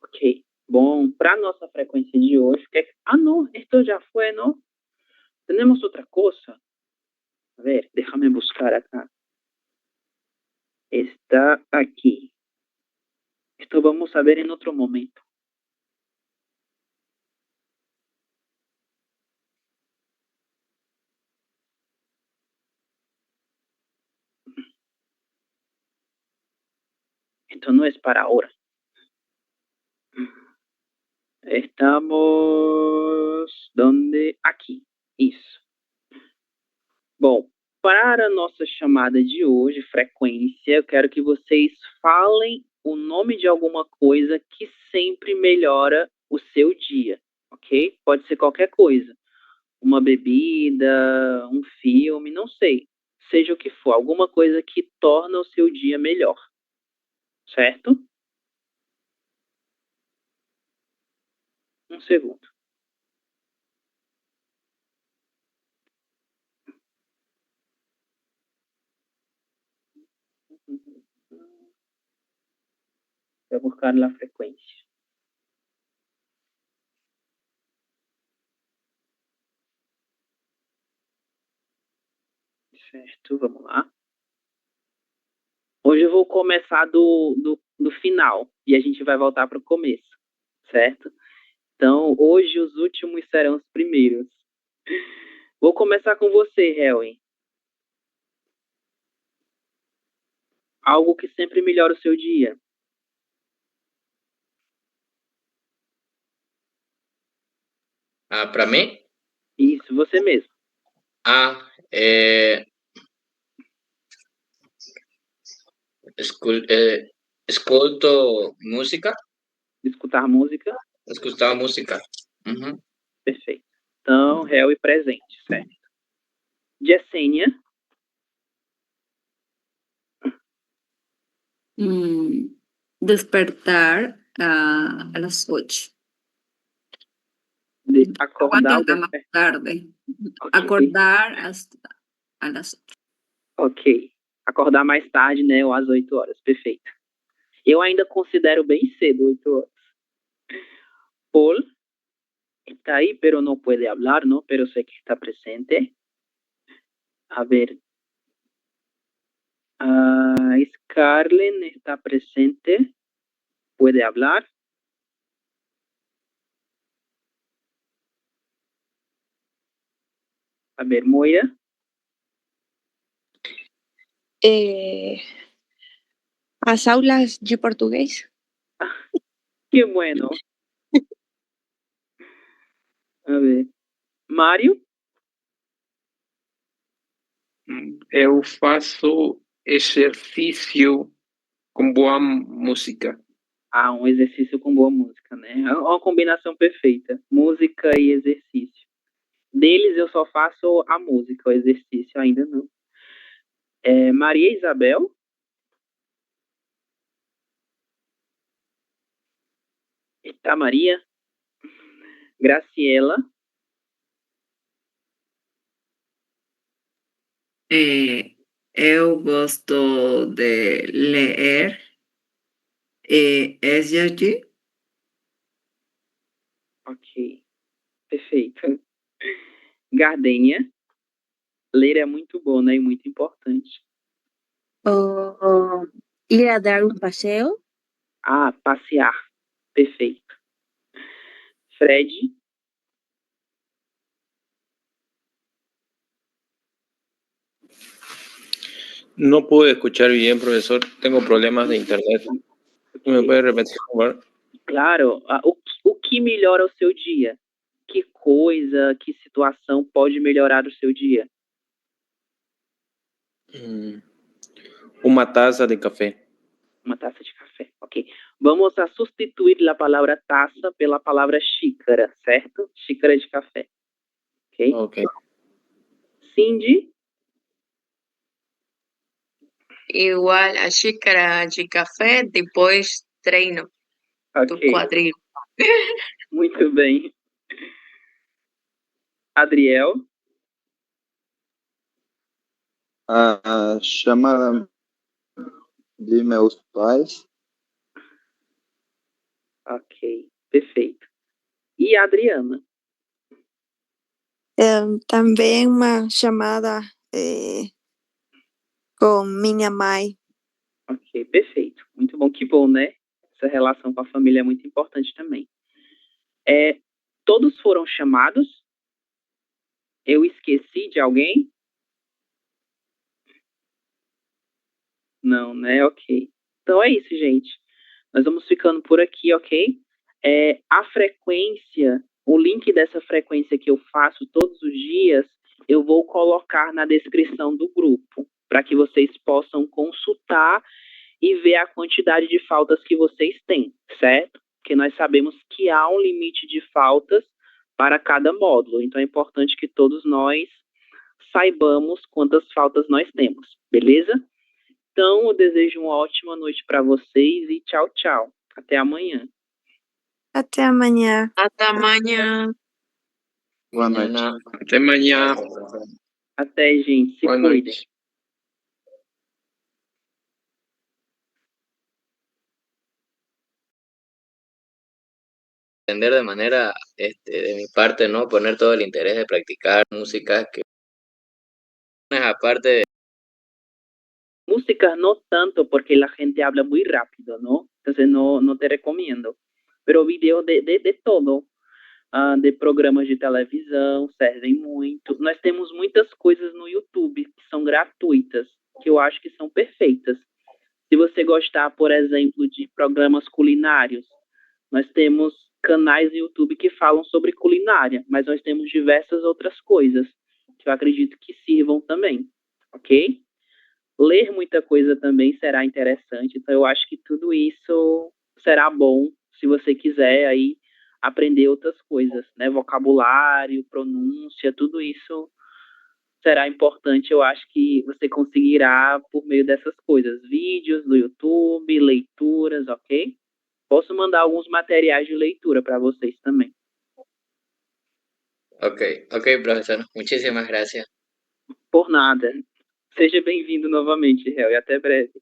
Ok. Bom, para nossa frequência de hoje, ah, no, esto ya fue, ¿no? Tenemos otra cosa. A ver, déjame buscar acá. Está aquí. Esto vamos a ver en otro momento. Esto no es para ahora. Estamos... ¿Dónde? Aqui. Isso. Bom, para a nossa chamada de hoje, frequência, eu quero que vocês falem o nome de alguma coisa que sempre melhora o seu dia, ok? Pode ser qualquer coisa. Uma bebida, um filme, não sei. Seja o que for, alguma coisa que torna o seu dia melhor. Certo? Um segundo. Vou buscar a frequência. Certo, vamos lá. Hoje eu vou começar do final e a gente vai voltar para o começo, certo? Então, hoje os últimos serão os primeiros. Vou começar com você, Helen. Algo que sempre melhora o seu dia. Ah, para mim? Isso, você mesmo. Ah, escuto música. Escutar música. Escutar música. Uhum. Perfeito. Então, réu e presente, certo? Yesenia. Despertar a las 8. Acordar ou Más despertar? tarde. Ok. Acordar a las 8. Ok. Acordar mais tarde, né? Ou às 8 horas. Perfeito. Eu ainda considero bem cedo, 8 horas. Paul está ahí, pero no puede hablar, ¿no? Pero sé que está presente. A ver. Scarlett está presente. ¿Puede hablar? A ver, Moira. As aulas de português. Que bueno. A ver. Mário? Eu faço exercício com boa música. Um exercício com boa música, né? É uma combinação perfeita. Música e exercício. Deles eu só faço a música, o exercício ainda não. Maria Isabel? Está Maria? Graciela? Eu gosto de ler. Esse Ok. Perfeito. Gardênia? Ler é muito bom, né? E muito importante. Ir a dar um passeio. Passear. Perfeito. Fred? No pude escuchar bien, profesor. Tengo problemas de internet. ¿Me puede repetir, por favor? Claro. O que melhora o seu dia? Que coisa, que situação pode melhorar o seu dia? Uma taza de café. Uma taça de café, ok. Vamos a substituir a palavra taça pela palavra xícara, certo? Xícara de café. Ok? Ok. Cindy? Igual a xícara de café, depois treino do quadril. Muito bem. Adriel? A chamada de meus pais. Ok, perfeito. E a Adriana? Também uma chamada com minha mãe. Ok, perfeito. Muito bom, que bom, né? Essa relação com a família é muito importante também. Todos foram chamados? Eu esqueci de alguém? Não, né? Ok. Então é isso, gente. Nós vamos ficando por aqui, ok? A frequência, o link dessa frequência que eu faço todos os dias, eu vou colocar na descrição do grupo, para que vocês possam consultar e ver a quantidade de faltas que vocês têm, certo? Porque nós sabemos que há um limite de faltas para cada módulo, então é importante que todos nós saibamos quantas faltas nós temos, beleza? Então, eu desejo uma ótima noite para vocês e tchau, tchau. Até amanhã. Até amanhã. Até amanhã. Boa noite. Até amanhã. Até, gente. Se Boa cuidem. noite. Entender de manera, de mi parte, ¿no? Poner todo el interés de practicar músicas que aparte de... Música no tanto porque la gente habla muy rápido, ¿no? Entonces no te recomiendo. Pero video de todo, de programas de televisão servem muito. Nós temos muitas coisas no YouTube que são gratuitas, que eu acho que são perfeitas. Se você gostar, por exemplo, de programas culinários, nós temos canais no YouTube que falam sobre culinária, mas nós temos diversas outras coisas que eu acredito que sirvam também, ok? Ler muita coisa também será interessante, então eu acho que tudo isso será bom se você quiser aí aprender outras coisas, né? Vocabulário, pronúncia, tudo isso será importante. Eu acho que você conseguirá por meio dessas coisas, vídeos do YouTube, leituras, ok? Posso mandar alguns materiais de leitura para vocês também. Ok, profesor. Muchísimas gracias. Por nada. Seja bem-vindo novamente, Hel, e até breve.